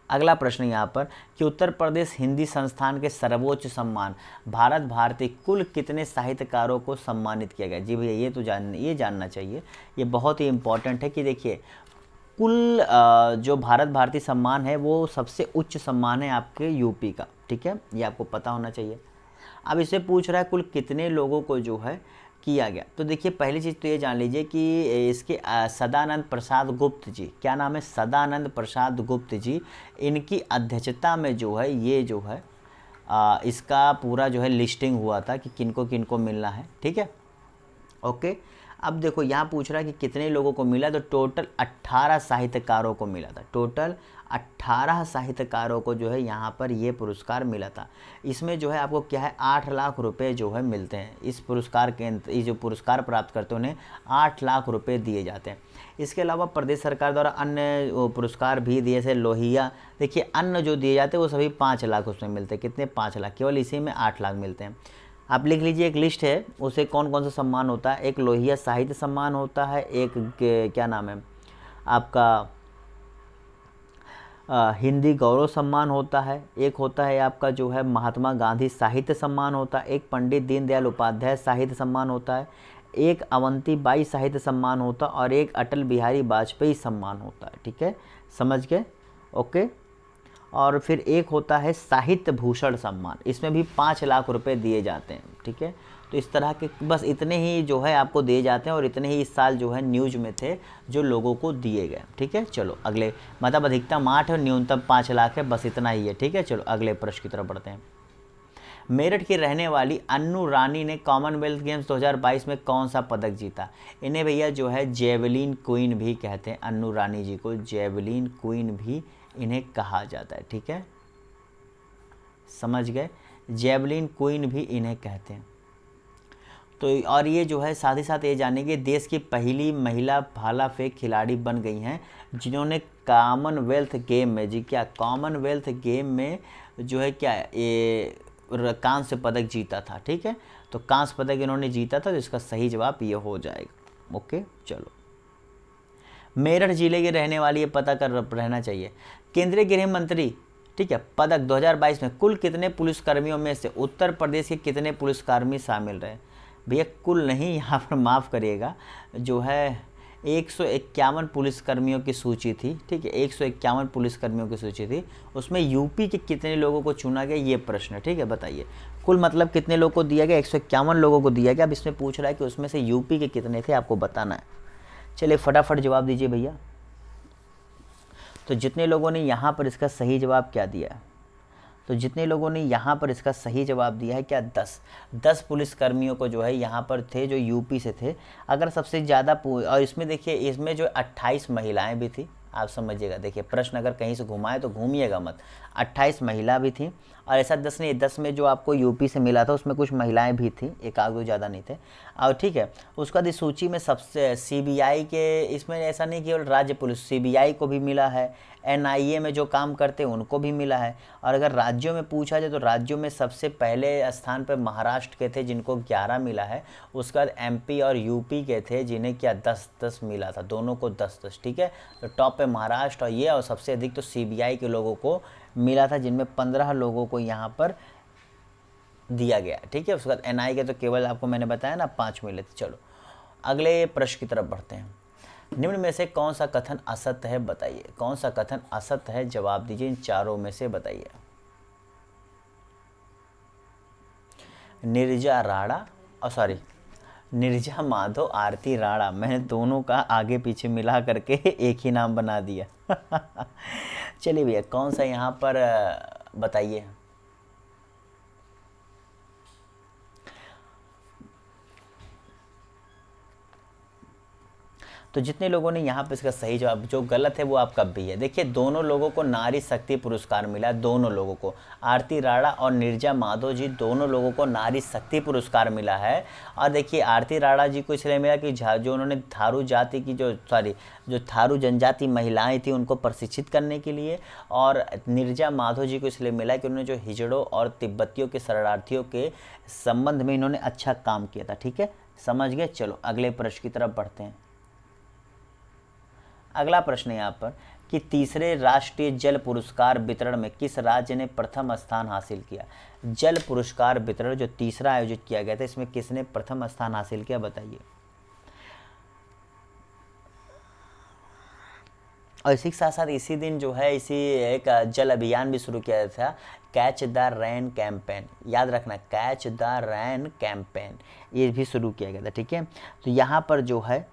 अगला प्रश्न यहाँ पर कि उत्तर प्रदेश हिंदी संस्थान के सर्वोच्च सम्मान भारत भारती कुल कितने साहित्यकारों को सम्मानित किया गया? जी भैया, ये तो ये जानना चाहिए, ये बहुत ही इम्पोर्टेंट है कि देखिए कुल जो भारत भारती सम्मान है वो सबसे उच्च सम्मान है आपके यूपी का। ठीक है, ये आपको पता होना चाहिए। अब इसे पूछ रहा है कुल कितने लोगों को जो है किया गया। तो देखिए पहली चीज़ तो ये जान लीजिए कि इसके सदानंद प्रसाद गुप्त जी, क्या नाम है? सदानंद प्रसाद गुप्त जी, इनकी अध्यक्षता में जो है ये जो है इसका पूरा जो है लिस्टिंग हुआ था कि किनको किनको मिलना है। ठीक है, ओके। अब देखो यहाँ पूछ रहा है कि कितने लोगों को मिला, तो टोटल 18 साहित्यकारों को मिला था। टोटल 18 साहित्यकारों को जो है यहाँ पर ये पुरस्कार मिला था। इसमें जो है आपको क्या है 8 लाख रुपए जो है मिलते हैं। इस पुरस्कार के ये जो पुरस्कार प्राप्त करते हैं उन्हें 8 लाख रुपए दिए जाते हैं। इसके अलावा प्रदेश सरकार द्वारा अन्य पुरस्कार भी दिए, जैसे लोहिया। देखिए अन्य जो दिए जाते हैं वो सभी 5 लाख उसमें मिलते हैं। कितने? 5 लाख। केवल इसी में 8 लाख मिलते हैं। आप लिख लीजिए, एक लिस्ट है, उसे कौन कौन सा सम्मान होता है। एक लोहिया साहित्य सम्मान होता है, एक क्या नाम है आपका हिंदी गौरव सम्मान होता है, एक होता है आपका जो है महात्मा गांधी साहित्य सम्मान होता है, एक पंडित दीनदयाल उपाध्याय साहित्य सम्मान होता है, एक अवंती बाई साहित्य सम्मान होता है, और एक अटल बिहारी वाजपेयी सम्मान होता है। ठीक है, समझ गए? ओके। और फिर एक होता है साहित्य भूषण सम्मान, इसमें भी 5 लाख रुपए दिए जाते हैं। ठीक है, तो इस तरह के बस इतने ही जो है आपको दिए जाते हैं, और इतने ही इस साल जो है न्यूज में थे जो लोगों को दिए गए। ठीक है, चलो अगले, मतलब अधिकतम 8 है और न्यूनतम 5 लाख है, बस इतना ही है। ठीक है, चलो अगले प्रश्न की तरफ बढ़ते हैं। मेरठ की रहने वाली अन्नू रानी ने कॉमनवेल्थ गेम्स 2022 में कौन सा पदक जीता? इन्हें भैया जो है जेवलिन क्वीन भी कहते हैं। अन्नू रानी जी को जेवलिन क्वीन भी इन्हें कहा जाता है। ठीक है, समझ गए? जेवलिन क्वीन भी इन्हें कहते हैं। तो और ये जो है साथ ही साथ ये जानेंगे देश की पहली महिला भाला फेंक खिलाड़ी बन गई हैं जिन्होंने कॉमनवेल्थ गेम में, जी क्या, कॉमनवेल्थ गेम में जो है क्या ये कांस्य पदक जीता था। ठीक है, तो कांस्य पदक इन्होंने जीता था, तो इसका सही जवाब ये हो जाएगा। ओके, चलो। मेरठ जिले के रहने वाली, ये पता कर रहना चाहिए, केंद्रीय गृह मंत्री, ठीक है, पदक 2022 में कुल कितने पुलिसकर्मियों में से उत्तर प्रदेश के कितने पुलिसकर्मी शामिल रहे? भैया कुल नहीं, यहाँ पर माफ़ करिएगा, जो है 151 पुलिसकर्मियों की सूची थी। ठीक है, 151 पुलिसकर्मियों की सूची थी, उसमें यूपी के कितने लोगों को चुना गया, ये प्रश्न है। ठीक है, बताइए कुल मतलब कितने लोगों को दिया गया? 151 लोगों को दिया गया। अब इसमें पूछ रहा है कि उसमें से यूपी के कितने थे, आपको बताना है। चलिए फटाफट जवाब दीजिए भैया। तो जितने लोगों ने यहाँ पर इसका सही जवाब क्या दिया? तो जितने लोगों ने यहाँ पर इसका सही जवाब दिया है क्या, 10 पुलिसकर्मियों को जो है यहाँ पर थे जो यूपी से थे। अगर सबसे ज़्यादा, और इसमें देखिए इसमें जो 28 महिलाएं भी थी। आप समझिएगा, देखिए प्रश्न अगर कहीं से घुमाए तो घूमिएगा मत। 28 महिला भी थी, और ऐसा 10 नहीं, 10 में जो आपको यूपी से मिला था उसमें कुछ महिलाएं भी थी, एक आध दो ज़्यादा नहीं थे। और ठीक है, उसका बाद इस सूची में सबसे सीबीआई के, इसमें ऐसा नहीं केवल राज्य पुलिस, सीबीआई को भी मिला है, एनआईए में जो काम करते हैं उनको भी मिला है। और अगर राज्यों में पूछा जाए तो राज्यों में सबसे पहले स्थान पर महाराष्ट्र के थे जिनको 11 मिला है। उसके बाद एमपी और यूपी के थे जिन्हें क्या 10-10 मिला था, दोनों को 10-10। ठीक है, तो टॉप पे महाराष्ट्र और ये, और सबसे अधिक तो सीबीआई के लोगों को मिला था जिनमें 15 लोगों को यहाँ पर दिया गया। ठीक है, उसके बाद एनआई के तो केवल आपको मैंने बताया ना 5 मिले थे। चलो अगले प्रश्न की तरफ बढ़ते हैं। निम्न में से कौन सा कथन असत्य है, बताइए कौन सा कथन असत्य है, जवाब दीजिए इन चारों में से, बताइए। नीरजा राणा, सॉरी नीरजा माधव आरती राणा, मैंने दोनों का आगे पीछे मिला करके एक ही नाम बना दिया। चलिए भैया कौन सा यहाँ पर बताइए। तो जितने लोगों ने यहाँ पे इसका सही जवाब, जो गलत है वो आपका बी है। देखिए दोनों लोगों को नारी शक्ति पुरस्कार मिला, दोनों लोगों को, आरती राणा और नीरजा माधव जी दोनों लोगों को नारी शक्ति पुरस्कार मिला है। और देखिए आरती राणा जी को इसलिए मिला कि जो उन्होंने थारू जाति की जो थारू जनजाति महिलाएं थी उनको प्रशिक्षित करने के लिए, और नीरजा माधव जी को इसलिए मिला कि उन्होंने जो हिजड़ों और तिब्बतियों के शरणार्थियों के संबंध में इन्होंने अच्छा काम किया था। ठीक है, समझ गए। चलो अगले प्रश्न की तरफ बढ़ते हैं। अगला प्रश्न यहाँ पर कि तीसरे राष्ट्रीय जल पुरस्कार वितरण में किस राज्य ने प्रथम स्थान हासिल किया। जल पुरस्कार वितरण जो तीसरा आयोजित किया गया था, इसमें किसने प्रथम स्थान हासिल किया, बताइए। और इसी के साथ साथ इसी दिन जो है इसी एक जल अभियान भी शुरू किया था, कैच द रेन कैंपेन। याद रखना, कैच द रेन कैंपेन, ये भी शुरू किया गया था। ठीक है, तो यहाँ पर जो है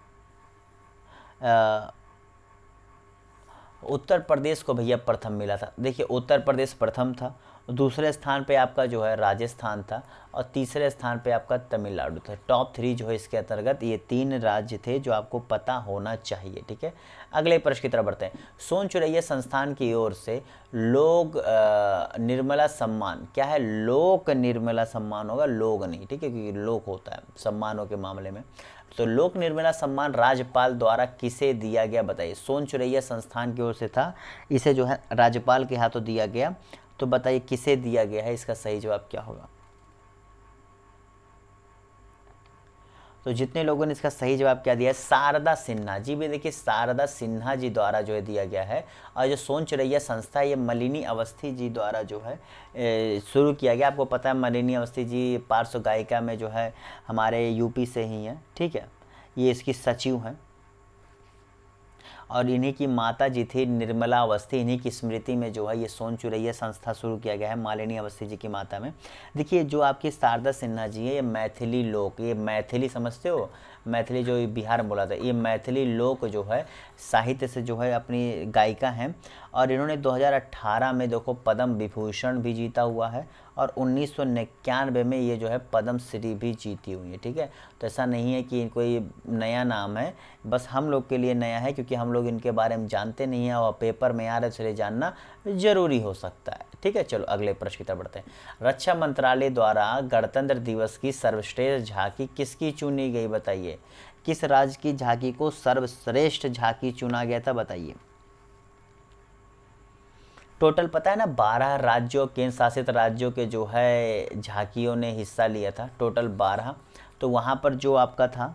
उत्तर प्रदेश को भैया प्रथम मिला था। देखिए उत्तर प्रदेश प्रथम था, दूसरे स्थान पे आपका जो है राजस्थान था, और तीसरे स्थान पे आपका तमिलनाडु था। टॉप 3 जो है इसके अंतर्गत ये 3 राज्य थे जो आपको पता होना चाहिए। ठीक है, अगले प्रश्न की तरफ बढ़ते हैं। सोन चुरैया संस्थान की ओर से लोक निर्मला सम्मान, क्या है, लोक निर्मला सम्मान होगा, लोग नहीं, ठीक है, क्योंकि लोक होता है सम्मानों के मामले में। तो लोक निर्मला सम्मान राज्यपाल द्वारा किसे दिया गया, बताइए। सोन चुरैया संस्थान की ओर से था, इसे जो है राज्यपाल के हाथों दिया गया। तो बताइए किसे दिया गया है, इसका सही जवाब क्या होगा। तो जितने लोगों ने इसका सही जवाब क्या दिया है, शारदा सिन्हा जी। भी देखिए शारदा सिन्हा जी द्वारा जो है दिया गया है। और जो सोन चुरैया संस्था है ये मालिनी अवस्थी जी द्वारा जो है शुरू किया गया। आपको पता है मालिनी अवस्थी जी पार्श्व गायिका में जो है हमारे यूपी से ही हैं। ठीक है, ये इसकी सचिव हैं, और इन्हीं की माता जी थी निर्मला अवस्थी। इन्हीं की स्मृति में जो है ये सोन चुरैया संस्था शुरू किया गया है, मालिनी अवस्थी जी की माता में। देखिए जो आपकी शारदा सिन्हा जी है, ये मैथिली लोक, ये मैथिली समझते हो, मैथिली जो बिहार में बोला था, ये मैथिली लोक जो है साहित्य से जो है अपनी गायिका हैं। और इन्होंने 2018 में देखो पद्म विभूषण भी जीता हुआ है, और 1999 में ये जो है पद्म श्री भी जीती हुई है। ठीक है, तो ऐसा नहीं है कि कोई नया नाम है, बस हम लोग के लिए नया है क्योंकि हम लोग इनके बारे में जानते नहीं हैं, और पेपर में आ रहा है इसलिए जानना जरूरी हो सकता है। ठीक है, चलो अगले प्रश्न की तरफ बढ़ते हैं। रक्षा मंत्रालय द्वारा गणतंत्र दिवस की सर्वश्रेष्ठ झांकी किसकी चुनी गई, बताइए। किस राज्य की झांकी को सर्वश्रेष्ठ झांकी चुना गया था, बताइए। टोटल पता है ना 12 राज्यों केंद्र शासित राज्यों के जो है झांकियों ने हिस्सा लिया था, टोटल 12। तो वहाँ पर जो आपका था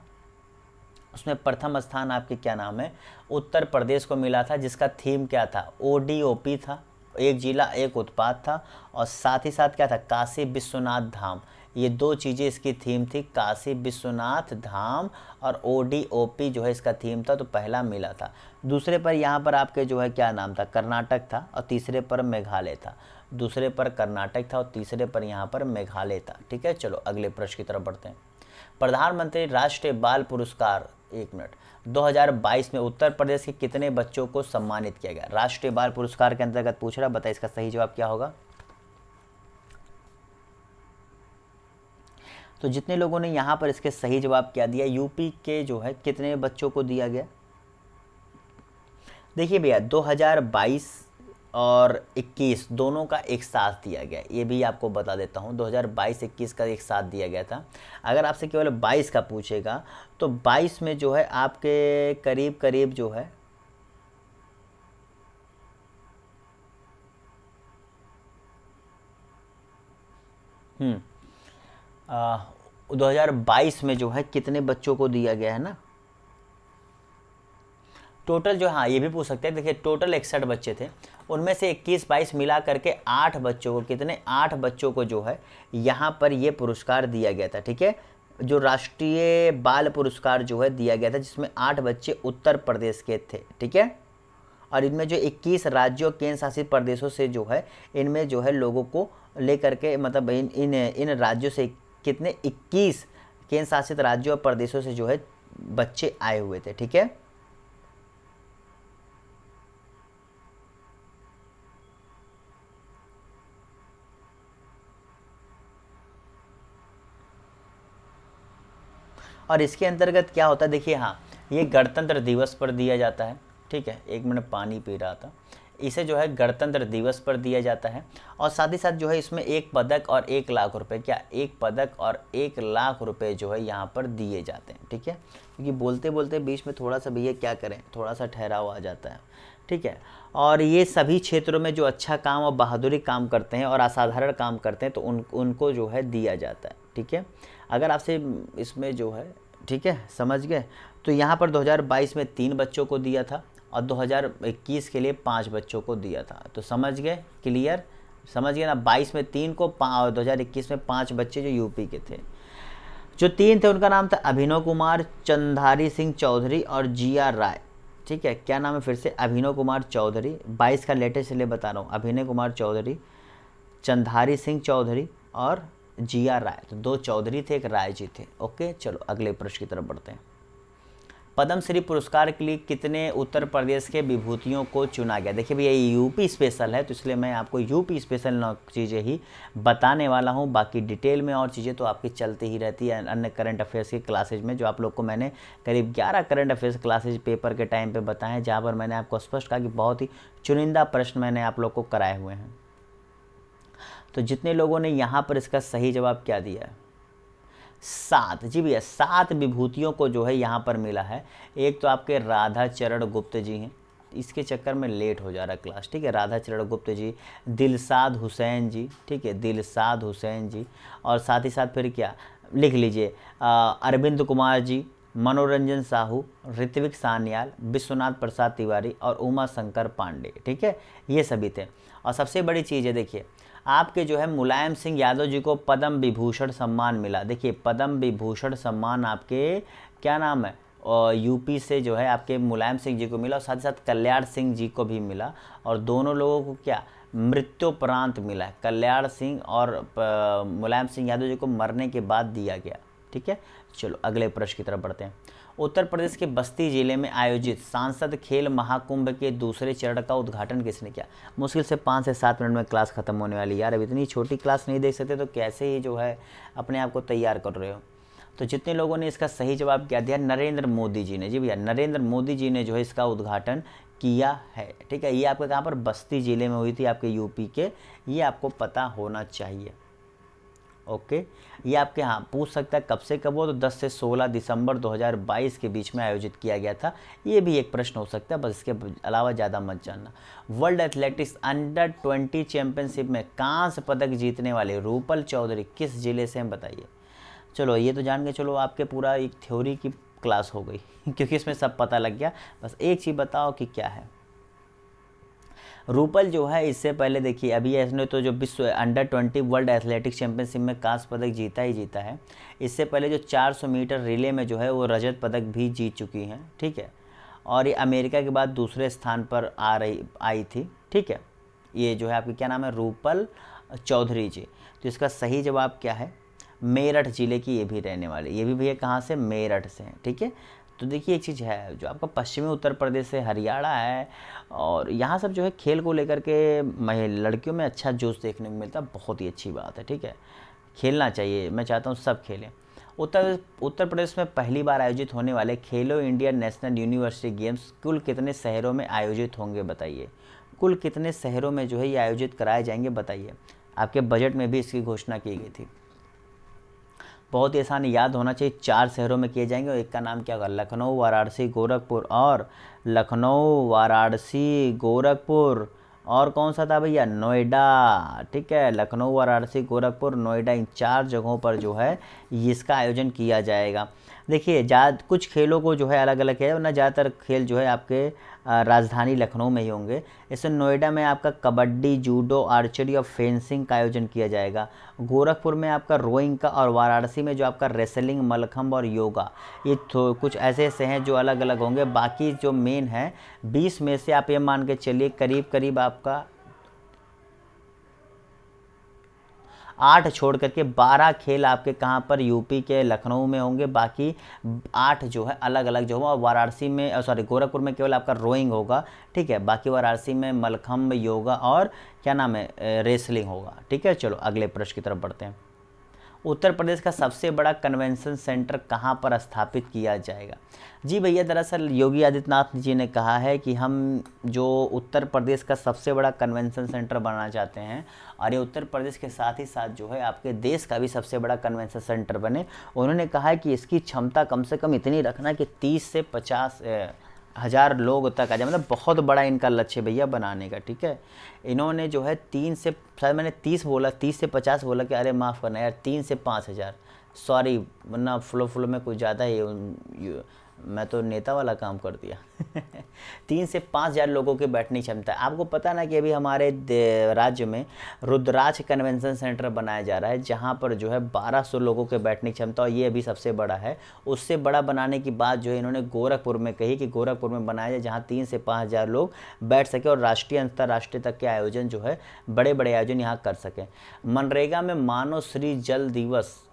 उसमें प्रथम स्थान आपके क्या नाम है, उत्तर प्रदेश को मिला था, जिसका थीम क्या था, ODOP था, एक जिला एक उत्पाद था। और साथ ही साथ क्या था, काशी विश्वनाथ धाम। ये 2 चीज़ें इसकी थीम थी, काशी विश्वनाथ धाम और ODOP जो है इसका थीम था। तो पहला मिला था। दूसरे पर यहाँ पर आपके जो है क्या नाम था, कर्नाटक था, और तीसरे पर मेघालय था। दूसरे पर कर्नाटक था और तीसरे पर यहाँ पर मेघालय था। ठीक है, चलो अगले प्रश्न की तरफ बढ़ते हैं। प्रधानमंत्री राष्ट्रीय बाल पुरस्कार 1 मिनट 2022 में उत्तर प्रदेश के कितने बच्चों को सम्मानित किया गया। राष्ट्रीय बाल पुरस्कार के अंतर्गत पूछ रहा, बताइए इसका सही जवाब क्या होगा। तो जितने लोगों ने यहाँ पर इसके सही जवाब क्या दिया, यूपी के जो है कितने बच्चों को दिया गया। देखिए भैया 2022 और 21 दोनों का एक साथ दिया गया, ये भी आपको बता देता हूँ। 2022-21 का एक साथ दिया गया था। अगर आपसे केवल 22 का पूछेगा तो 22 में जो है आपके करीब करीब जो है 2022 में जो है कितने बच्चों को दिया गया है ना, टोटल जो, हाँ ये भी पूछ सकते हैं। देखिए टोटल 61 बच्चे थे, उनमें से 21-22 मिला करके 8 बच्चों को, कितने, 8 बच्चों को जो है यहाँ पर ये पुरस्कार दिया गया था। ठीक है, जो राष्ट्रीय बाल पुरस्कार जो है दिया गया था, जिसमें 8 बच्चे उत्तर प्रदेश के थे। ठीक है, और इनमें जो 21 राज्यों केंद्र शासित प्रदेशों से जो है इनमें जो है लोगों को लेकर के, मतलब इन राज्यों से कितने, 21 केंद्र शासित राज्यों और प्रदेशों से जो है बच्चे आए हुए थे। ठीक है, और इसके अंतर्गत क्या होता है, देखिए हाँ ये गणतंत्र दिवस पर दिया जाता है, ठीक है। एक मिनट पानी पी रहा था। इसे जो है गणतंत्र दिवस पर दिया जाता है और साथ ही साथ जो है इसमें 1 पदक और 1 लाख रुपए, क्या 1 पदक और 1 लाख रुपए जो है यहाँ पर दिए जाते हैं, ठीक है। क्योंकि बोलते बोलते बीच में थोड़ा सा भैया क्या करें, थोड़ा सा ठहराव आ जाता है, ठीक है। और ये सभी क्षेत्रों में जो अच्छा काम और बहादुरी काम करते हैं और असाधारण काम करते हैं तो उनको जो है दिया जाता है, ठीक है। अगर आपसे इसमें जो है, ठीक है, समझ गए। तो यहाँ पर 2022 में 3 बच्चों को दिया था और 2021 के लिए 5 बच्चों को दिया था। तो समझ गए, क्लियर, समझ गए ना। 22 में 3 को और 2021 में 5 बच्चे जो यूपी के थे। जो 3 थे उनका नाम था अभिनव कुमार, चंधारी सिंह चौधरी और GR राय, ठीक है। क्या नाम है फिर से, अभिनव कुमार चौधरी, 22 का लेटेस्ट इसलिए बता रहा हूँ, अभिनव कुमार चौधरी, चंधारी सिंह चौधरी और GR राय। तो 2 चौधरी थे, 1 राय जी थे। ओके, चलो अगले प्रश्न की तरफ बढ़ते हैं। पद्मश्री पुरस्कार के लिए कितने उत्तर प्रदेश के विभूतियों को चुना गया। देखिए भैया ये यूपी स्पेशल है तो इसलिए मैं आपको यूपी स्पेशल चीज़ें ही बताने वाला हूँ। बाकी डिटेल में और चीज़ें तो आपकी चलती ही रहती है अन्य करंट अफेयर्स की क्लासेज में, जो आप लोग को मैंने करीब 11 करंट अफेयर्स क्लासेज पेपर के टाइम पर बताएं, जहाँ पर मैंने आपको स्पष्ट कहा कि बहुत ही चुनिंदा प्रश्न मैंने आप लोग को कराए हुए हैं। तो जितने लोगों ने यहाँ पर इसका सही जवाब क्या दिया है, 7, जी भैया 7 विभूतियों को जो है यहाँ पर मिला है। एक तो आपके राधा चरण गुप्त जी हैं, इसके चक्कर में लेट हो जा रहा है क्लास, ठीक है। राधा चरण गुप्त जी, दिलशाद हुसैन जी, ठीक है, दिलशाद हुसैन जी। और साथ ही साथ फिर क्या लिख लीजिए, अरविंद कुमार जी, मनोरंजन साहू, ऋत्विक सान्याल, विश्वनाथ प्रसाद तिवारी और उमा शंकर पांडे, ठीक है, ये सभी थे। और सबसे बड़ी चीज़ है, देखिए आपके जो है मुलायम सिंह यादव जी को पद्म विभूषण सम्मान मिला। देखिए पद्म विभूषण सम्मान आपके क्या नाम है, और यूपी से जो है आपके मुलायम सिंह जी को मिला और साथ ही साथ कल्याण सिंह जी को भी मिला। और दोनों लोगों को क्या मृत्युपरांत मिला है, कल्याण सिंह और मुलायम सिंह यादव जी को मरने के बाद दिया गया, ठीक है। चलो अगले प्रश्न की तरफ बढ़ते हैं। उत्तर प्रदेश के बस्ती जिले में आयोजित सांसद खेल महाकुंभ के दूसरे चरण का उद्घाटन किसने किया। मुश्किल से 5 से 7 मिनट में क्लास खत्म होने वाली। यार अब इतनी छोटी क्लास नहीं देख सकते तो कैसे ही जो है अपने आप को तैयार कर रहे हो। तो जितने लोगों ने इसका सही जवाब क्या दिया, नरेंद्र मोदी जी ने, जी भैया नरेंद्र मोदी जी ने जो है इसका उद्घाटन किया है, ठीक है। ये आपके कहाँ पर, बस्ती जिले में हुई थी आपके यूपी के, ये आपको पता होना चाहिए। ओके, ये आपके यहाँ पूछ सकता है कब से कब हो, तो 10 से 16 दिसंबर 2022 के बीच में आयोजित किया गया था। ये भी एक प्रश्न हो सकता है, बस इसके अलावा ज़्यादा मत जानना। वर्ल्ड एथलेटिक्स अंडर-20 चैंपियनशिप में कांस्य पदक जीतने वाले रूपल चौधरी किस जिले से हैं बताइए। चलो ये तो जान के चलो आपके पूरा एक थ्योरी की क्लास हो गई क्योंकि इसमें सब पता लग गया। बस एक चीज़ बताओ कि क्या है रूपल जो है। इससे पहले देखिए अभी इसने तो जो विश्व अंडर-20 वर्ल्ड एथलेटिक्स चैंपियनशिप में कांस्य पदक जीता ही जीता है। इससे पहले जो 400 मीटर रिले में जो है वो रजत पदक भी जीत चुकी हैं, ठीक है। और ये अमेरिका के बाद दूसरे स्थान पर आई थी, ठीक है। ये जो है आपकी क्या नाम है, रूपल चौधरी जी। तो इसका सही जवाब क्या है, मेरठ ज़िले की ये भी रहने वाले, ये भी भैया कहाँ से, मेरठ से हैं, ठीक है। तो देखिए एक चीज़ है जो आपका पश्चिमी उत्तर प्रदेश से हरियाणा है और यहाँ सब जो है खेल को लेकर के लड़कियों में अच्छा जोश देखने को मिलता है, बहुत ही अच्छी बात है, ठीक है। खेलना चाहिए, मैं चाहता हूँ सब खेलें। उत्तर प्रदेश में पहली बार आयोजित होने वाले खेलो इंडिया नेशनल यूनिवर्सिटी गेम्स कुल कितने शहरों में आयोजित होंगे बताइए। कुल कितने शहरों में जो है ये आयोजित कराए जाएंगे बताइए। आपके बजट में भी इसकी घोषणा की गई थी। बहुत ही आसान याद होना चाहिए, 4 शहरों में किए जाएंगे और एक का नाम क्या होगा, लखनऊ, वाराणसी, गोरखपुर। और लखनऊ, वाराणसी, गोरखपुर और कौन सा था भैया, नोएडा, ठीक है। लखनऊ, वाराणसी, गोरखपुर, नोएडा, इन 4 जगहों पर जो है इसका आयोजन किया जाएगा। देखिए कुछ खेलों को जो है अलग अलग है ना, ज़्यादातर खेल जो है आपके राजधानी लखनऊ में ही होंगे। इसमें नोएडा में आपका कबड्डी, जूडो, आर्चरी और फेंसिंग का आयोजन किया जाएगा। गोरखपुर में आपका रोइंग का और वाराणसी में जो आपका रेसलिंग, मलखम्ब और योगा, ये कुछ ऐसे ऐसे हैं जो अलग अलग होंगे। बाकी जो मेन है 20 में से आप ये मान के चलिए करीब करीब आपका 8 छोड़ करके 12 खेल आपके कहाँ पर, यूपी के लखनऊ में होंगे। बाकी 8 जो है अलग अलग जो होगा। वाराणसी में गोरखपुर में केवल आपका रोइंग होगा, ठीक है। बाकी वाराणसी में मलखम्ब, योगा और क्या नाम है, रेसलिंग होगा, ठीक है। चलो अगले प्रश्न की तरफ बढ़ते हैं। उत्तर प्रदेश का सबसे बड़ा कन्वेंशन सेंटर कहाँ पर स्थापित किया जाएगा? जी भैया, दरअसल योगी आदित्यनाथ जी ने कहा है कि हम जो उत्तर प्रदेश का सबसे बड़ा कन्वेंशन सेंटर बनाना चाहते हैं, और ये उत्तर प्रदेश के साथ ही साथ जो है आपके देश का भी सबसे बड़ा कन्वेंशन सेंटर बने। उन्होंने कहा है कि इसकी क्षमता कम से कम इतनी रखना कि 30 से 50 हज़ार लोग तक आ जाए, मतलब बहुत बड़ा इनका लक्ष्य भैया बनाने का। ठीक है, इन्होंने जो है 3 से, शायद मैंने 30 बोला, 30 से 50 बोला कि अरे माफ़ करना यार, 3 से 5 हज़ार, सॉरी, वरना फ्लो में कुछ ज़्यादा ही मैं तो नेता वाला काम कर दिया। 3 से 5 हज़ार लोगों की बैठने की क्षमता है। आपको पता ना कि अभी हमारे राज्य में रुद्राक्ष कन्वेंशन सेंटर बनाया जा रहा है, जहां पर जो है 1200 लोगों के बैठने की क्षमता, और ये अभी सबसे बड़ा है। उससे बड़ा बनाने की बात जो है इन्होंने गोरखपुर में कही कि गोरखपुर में बनाया जाए, जहाँ 3 से 5 हज़ार लोग बैठ सके और राष्ट्रीय अंतर्राष्ट्रीय तक के आयोजन जो है, बड़े बड़े आयोजन यहाँ कर सकें। मनरेगा में मानव श्री जल दिवस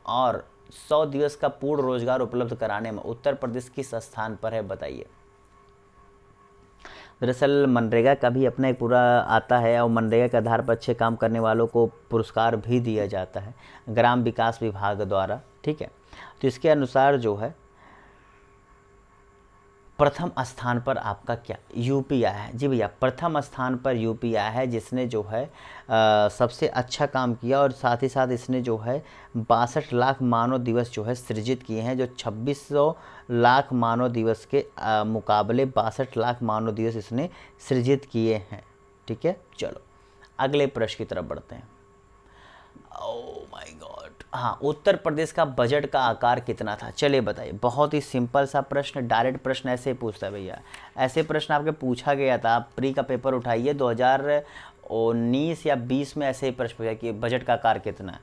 और 100 दिवस का पूर्ण रोजगार उपलब्ध कराने में उत्तर प्रदेश किस स्थान पर है, बताइए। दरअसल मनरेगा का भी अपना एक पूरा आता है, और मनरेगा के आधार पर अच्छे काम करने वालों को पुरस्कार भी दिया जाता है ग्राम विकास विभाग द्वारा। ठीक है, तो इसके अनुसार जो है प्रथम स्थान पर आपका क्या, यूपी आया है। जी भैया, प्रथम स्थान पर यूपी आया है, जिसने जो है सबसे अच्छा काम किया, और साथ ही साथ इसने जो है 62 लाख मानव दिवस जो है सृजित किए हैं, जो 2600 लाख मानव दिवस के मुकाबले 62 लाख मानव दिवस इसने सृजित किए हैं। ठीक है, चलो अगले प्रश्न की तरफ बढ़ते हैं। ओह माय गॉड, हाँ, उत्तर प्रदेश का बजट का आकार कितना था, चलिए बताइए। बहुत ही सिंपल सा प्रश्न, डायरेक्ट प्रश्न ऐसे ही पूछता है भैया, ऐसे प्रश्न आपके पूछा गया था। आप प्री का पेपर उठाइए 2019 या 20 में ऐसे ही प्रश्न पूछा कि बजट का आकार कितना है।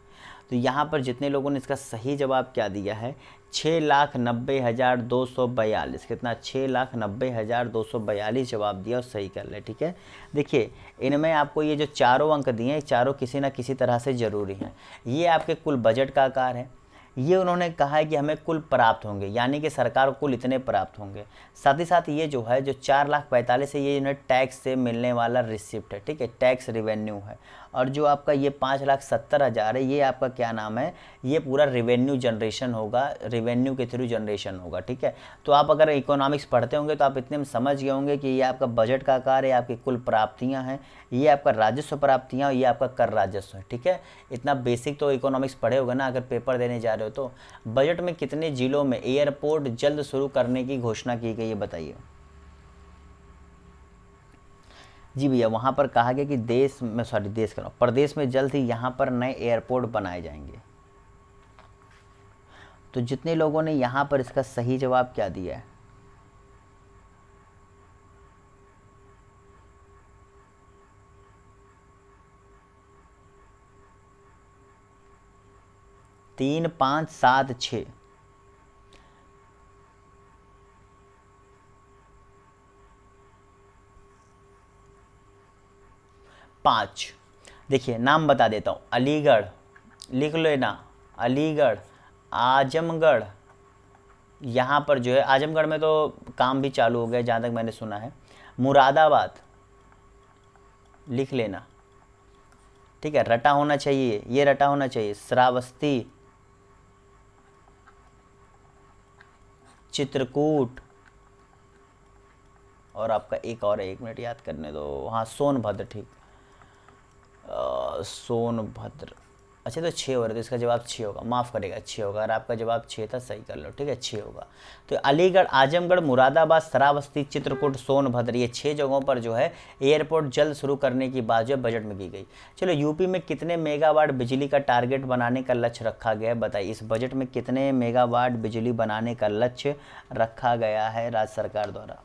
तो यहाँ पर जितने लोगों ने इसका सही जवाब क्या दिया है, 6,90,242। कितना, 6,90,242 जवाब दिया और सही कर ले। ठीक है, देखिए इनमें आपको ये जो चारों अंक दिए हैं, चारों किसी ना किसी तरह से ज़रूरी हैं। ये आपके कुल बजट का आकार है, ये उन्होंने कहा है कि हमें कुल प्राप्त होंगे, यानी कि सरकार को कुल इतने प्राप्त होंगे। साथ ही साथ ये जो है जो 4,45,000 है, ये इन्हें टैक्स से मिलने वाला रिसिप्ट है। ठीक है, टैक्स रिवेन्यू है। और जो आपका ये 5,70,000 है, ये आपका क्या नाम है, ये पूरा रिवेन्यू जनरेशन होगा, रिवेन्यू के थ्रू जनरेशन होगा। ठीक है, तो आप अगर इकोनॉमिक्स पढ़ते होंगे तो आप इतने में समझ गए होंगे कि ये आपका बजट का आकार है, आपकी कुल प्राप्तियाँ हैं, ये आपका राजस्व प्राप्तियाँ, और ये आपका कर राजस्व है। ठीक है, इतना बेसिक तो इकोनॉमिक्स पढ़े होगा ना अगर पेपर देने जा रहे हो तो। बजट में कितने जिलों में एयरपोर्ट जल्द शुरू करने की घोषणा की गई है, बताइए। जी भैया, वहाँ पर कहा गया कि प्रदेश में जल्द ही यहाँ पर नए एयरपोर्ट बनाए जाएंगे। तो जितने लोगों ने यहाँ पर इसका सही जवाब क्या दिया है, तीन, 5, 7, 6। 5। देखिए नाम बता देता हूँ, अलीगढ़, लिख लो ना, अलीगढ़, आजमगढ़, यहाँ पर जो है आजमगढ़ में तो काम भी चालू हो गया जहाँ तक मैंने सुना है, मुरादाबाद, लिख लेना। ठीक है, रटा होना चाहिए, ये रटा होना चाहिए, श्रावस्ती, चित्रकूट, और आपका एक और 1 मिनट याद करने दो, हाँ सोनभद्र। ठीक, सोनभद्र। अच्छा, तो 6 हो रहे, तो इसका जवाब 6 होगा, माफ़ करेगा 6 होगा। अगर आपका जवाब 6 था सही कर लो। ठीक है, 6 होगा। तो अलीगढ़, आजमगढ़, मुरादाबाद, श्रावस्ती, चित्रकूट, सोनभद्र, ये 6 जगहों पर जो है एयरपोर्ट जल्द शुरू करने की बात जो है बजट में की गई। चलो, यूपी में कितने मेगावाट बिजली का टारगेट बनाने का लक्ष्य रखा गया है, बताइए। इस बजट में कितने मेगावाट बिजली बनाने का लक्ष्य रखा गया है राज्य सरकार द्वारा।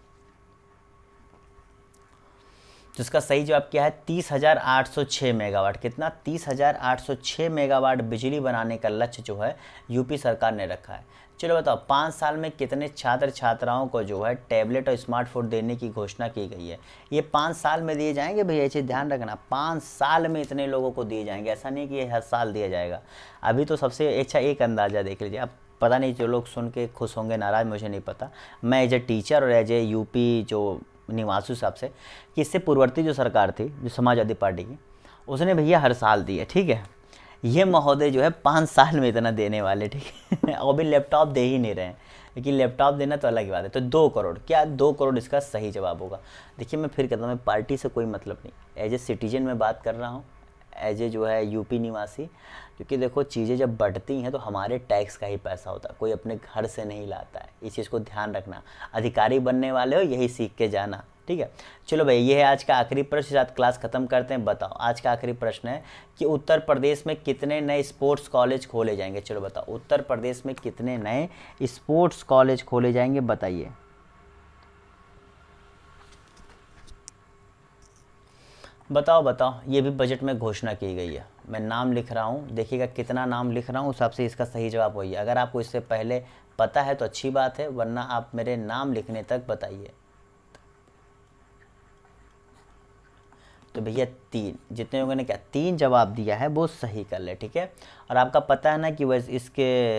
तो इसका सही जवाब क्या है, 30,806 मेगावाट। कितना, 30,806 मेगावाट बिजली बनाने का लक्ष्य जो है यूपी सरकार ने रखा है। चलो बताओ, 5 साल में कितने छात्र छात्राओं को जो है टैबलेट और स्मार्टफोन देने की घोषणा की गई है। ये 5 साल में दिए जाएंगे भैया, ये चीज़ ध्यान रखना, 5 साल में इतने लोगों को दिए जाएंगे, ऐसा नहीं कि ये हर साल दिया जाएगा। अभी तो सबसे अच्छा एक अंदाज़ा देख लीजिए आप, पता नहीं जो लोग सुन के खुश होंगे नाराज़, मुझे नहीं पता। मैं एज ए टीचर और एज ए यूपी जो निवासी हिसाब से, कि इससे पूर्ववर्ती जो सरकार थी, जो समाजवादी पार्टी की, उसने भैया हर साल दी है। ठीक है, ये महोदय जो है 5 साल में इतना देने वाले, ठीक है। और भी लैपटॉप दे ही नहीं रहे हैं, लेकिन लैपटॉप देना तो अलग ही बात है। तो 2 करोड़, क्या 2 करोड़ इसका सही जवाब होगा। देखिए मैं फिर कहता हूँ, मैं पार्टी से कोई मतलब नहीं, एज ए सिटीजन मैं बात कर रहा हूँ, एज ए जो है यूपी निवासी। क्योंकि देखो चीज़ें जब बढ़ती हैं तो हमारे टैक्स का ही पैसा होता है, कोई अपने घर से नहीं लाता है, इस चीज़ को ध्यान रखना। अधिकारी बनने वाले हो यही सीख के जाना, ठीक है। चलो भाई, ये है आज का आखिरी प्रश्न, साथ क्लास खत्म करते हैं। बताओ आज का आखिरी प्रश्न है कि उत्तर प्रदेश में कितने नए स्पोर्ट्स कॉलेज खोले जाएंगे। चलो बताओ, उत्तर प्रदेश में कितने नए स्पोर्ट्स कॉलेज खोले जाएंगे, बताइए। बताओ बताओ, ये भी बजट में घोषणा की गई है। मैं नाम लिख रहा हूँ, देखिएगा कितना नाम लिख रहा हूँ, उस हिसाब से इसका सही जवाब वही है। अगर आपको इससे पहले पता है तो अच्छी बात है, वरना आप मेरे नाम लिखने तक बताइए। तो भैया 3, जितने लोगों ने क्या 3 जवाब दिया है वो सही कर ले, ठीक है। और आपका पता है ना कि वैसे इसके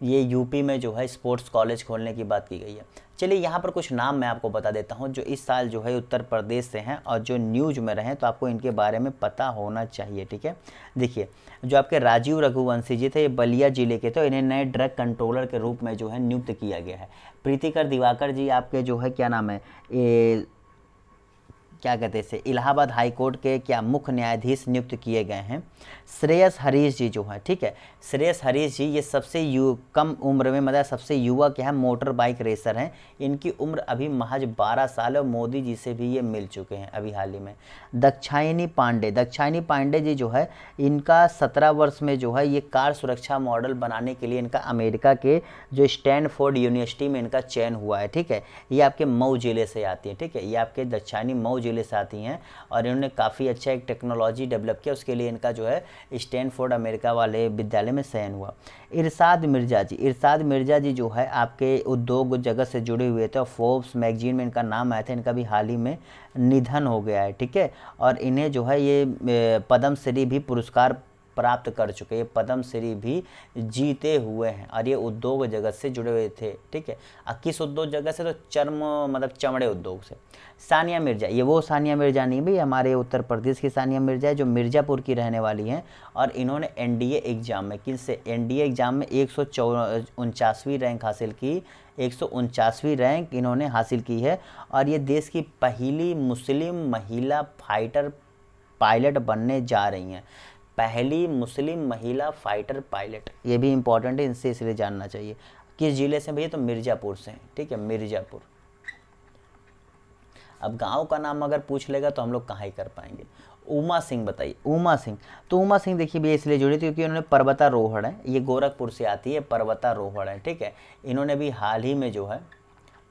ये यूपी में जो है स्पोर्ट्स कॉलेज खोलने की बात की गई है। चलिए यहाँ पर कुछ नाम मैं आपको बता देता हूँ जो इस साल जो है उत्तर प्रदेश से हैं और जो न्यूज में रहे, तो आपको इनके बारे में पता होना चाहिए, ठीक है। देखिए, जो आपके राजीव रघुवंशी जी थे, ये बलिया जिले के थे, इन्हें नए ड्रग कंट्रोलर के रूप में जो है नियुक्त किया गया है। प्रीतिकर दिवाकर जी आपके जो है क्या नाम है, ये क्या कहते हैं इसे, इलाहाबाद हाई कोर्ट के क्या मुख्य न्यायाधीश नियुक्त किए गए हैं। श्रेयस हरीश जी जो है, ठीक है, श्रेयस हरीश जी ये सबसे कम उम्र में, मतलब सबसे युवा क्या है मोटर बाइक रेसर हैं। इनकी उम्र अभी महज 12 साल है और मोदी जी से भी ये मिल चुके हैं अभी हाल ही में। दक्षायनी पांडे जी जो है, इनका 17 वर्ष में जो है ये कार सुरक्षा मॉडल बनाने के लिए इनका अमेरिका के जो स्टैनफोर्ड यूनिवर्सिटी में इनका चयन हुआ है, ठीक है। ये आपके मऊ जिले से आती है, ठीक है, ये आपके दक्षायनी मऊ जिले से आती हैं और इन्होंने काफ़ी अच्छा एक टेक्नोलॉजी डेवलप किया, उसके लिए इनका जो है स्टैनफोर्ड अमेरिका वाले विद्यालय में चयन हुआ। इरशाद मिर्ज़ा जी जो है आपके उद्योग जगत से जुड़े हुए थे और फोर्ब्स मैगजीन में इनका नाम आया था। इनका भी हाल ही में निधन हो गया है, ठीक है। और इन्हें जो है ये पद्म श्री भी पुरस्कार प्राप्त कर चुके, ये पद्म श्री भी जीते हुए हैं और ये उद्योग जगत से जुड़े हुए थे, ठीक है। किस उद्योग जगत से, तो चर्म मतलब चमड़े उद्योग से। सानिया मिर्ज़ा, ये वो सानिया मिर्ज़ा नहीं भाई, हमारे उत्तर प्रदेश की सानिया मिर्ज़ा है जो मिर्ज़ापुर की रहने वाली हैं। और इन्होंने एनडीए एग्ज़ाम में, किससे, एनडीए एग्ज़ाम में 149वीं रैंक हासिल की, 149वीं रैंक इन्होंने हासिल की है। और ये देश की पहली मुस्लिम महिला फाइटर पायलट बनने जा रही हैं, पहली मुस्लिम महिला फाइटर पायलट। ये भी इंपॉर्टेंट है, इनसे इसलिए जानना चाहिए। किस जिले से भैया, तो मिर्ज़ापुर से, ठीक है, मिर्ज़ापुर। अब गांव का नाम अगर पूछ लेगा तो हम लोग कहाँ ही कर पाएंगे। उमा सिंह बताइए, उमा सिंह, तो उमा सिंह देखिए भैया इसलिए जुड़ी थी क्योंकि उन्होंने पर्वतारोहण है, ये गोरखपुर से आती है, पर्वतारोहण है, ठीक है। इन्होंने भी हाल ही में जो है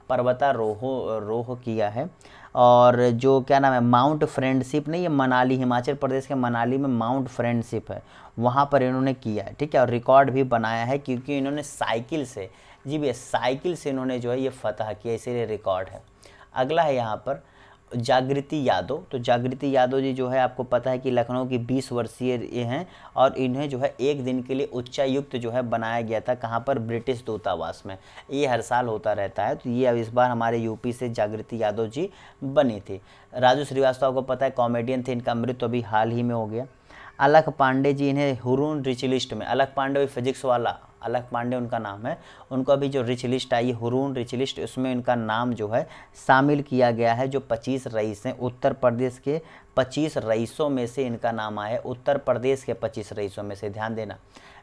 पर्वतारोह किया है। और जो क्या नाम है माउंट फ्रेंडशिप नहीं, ये मनाली, हिमाचल प्रदेश के मनाली में माउंट फ्रेंडशिप है, वहाँ पर इन्होंने किया है, ठीक है। और रिकॉर्ड भी बनाया है क्योंकि इन्होंने साइकिल से, जी भैया साइकिल से इन्होंने जो है ये फतह किया, इसीलिए रिकॉर्ड है। अगला है यहाँ पर जागृति यादव, तो जागृति यादव जी जो है आपको पता है कि लखनऊ की 20 वर्षीय ये हैं और इन्हें जो है एक दिन के लिए उच्चायुक्त जो है बनाया गया था, कहाँ पर, ब्रिटिश दूतावास में। ये हर साल होता रहता है, तो ये अब इस बार हमारे यूपी से जागृति यादव जी बनी थी। राजू श्रीवास्तव को पता है कॉमेडियन थे, इनका मृत्यु अभी हाल ही में हो गया। अलख पांडे जी, इन्हें हुरून रिच लिस्ट में, अलख पांडे फिजिक्स वाला अलख पांडे उनका नाम है, उनको अभी जो रिच लिस्ट आई हुरून रिच लिस्ट, उसमें इनका नाम जो है शामिल किया गया है। जो 25 रईस हैं उत्तर प्रदेश के, 25 रईसों में से इनका नाम आया है, उत्तर प्रदेश के 25 रईसों में से, ध्यान देना।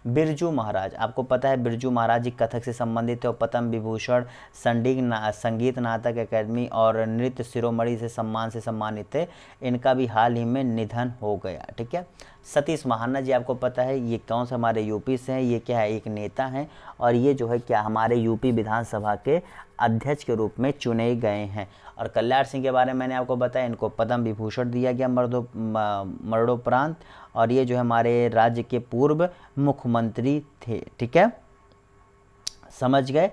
बिरजू महाराज, आपको पता है बिरजू महाराज जी कथक से संबंधित थे और पद्म विभूषण, संगीत नाटक अकेडमी और नृत्य शिरोमणि से सम्मानित थे। इनका भी हाल ही में निधन हो गया, ठीक है। सतीश महाना जी आपको पता है ये कौन सा, हमारे यूपी से हैं, ये क्या है, एक नेता हैं और ये जो है क्या हमारे यूपी विधानसभा के अध्यक्ष के रूप में चुने गए हैं। और कल्याण सिंह के बारे में मैंने आपको बताया, इनको पद्म विभूषण दिया गया मरणोपरांत, और ये जो है हमारे राज्य के पूर्व मुख्यमंत्री थे, ठीक है, समझ गए।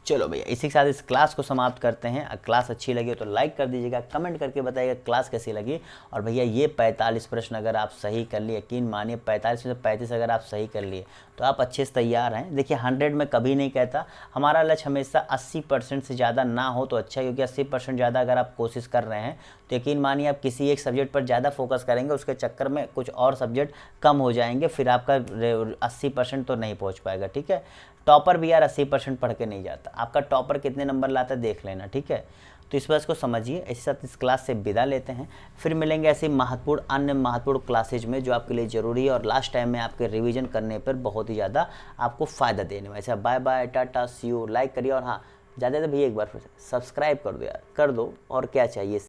चलो भैया, इसी के साथ इस क्लास को समाप्त करते हैं। क्लास अच्छी लगी तो लाइक कर दीजिएगा, कमेंट करके बताइएगा क्लास कैसी लगी। और भैया ये 45 प्रश्न अगर आप सही कर लिए, यकीन मानिए 45 में से 35 अगर आप सही कर लिए तो आप अच्छे से तैयार हैं। देखिए 100 में कभी नहीं कहता, हमारा लक्ष्य हमेशा 80% से ज़्यादा ना हो तो अच्छा, क्योंकि 80% ज़्यादा अगर आप कोशिश कर रहे हैं तो यकीन मानिए आप किसी एक सब्जेक्ट पर ज़्यादा फोकस करेंगे, उसके चक्कर में कुछ और सब्जेक्ट कम हो जाएंगे, फिर आपका 80% तो नहीं पहुँच पाएगा। ठीक है, टॉपर भी यार 80% पढ़ के नहीं जाता, आपका टॉपर कितने नंबर लाता है देख लेना। ठीक है, तो इस बात को समझिए। इसी साथ इस क्लास से विदा लेते हैं, फिर मिलेंगे ऐसी महत्वपूर्ण अन्य महत्वपूर्ण क्लासेज में जो आपके लिए ज़रूरी है और लास्ट टाइम में आपके रिवीजन करने पर बहुत ही ज़्यादा आपको फ़ायदा देने वाला है। Bye bye, tata, see you. Like करिए और हाँ, ज़्यादा तो भैया एक बार फिर सब्सक्राइब कर दो यार, कर दो, और क्या चाहिए।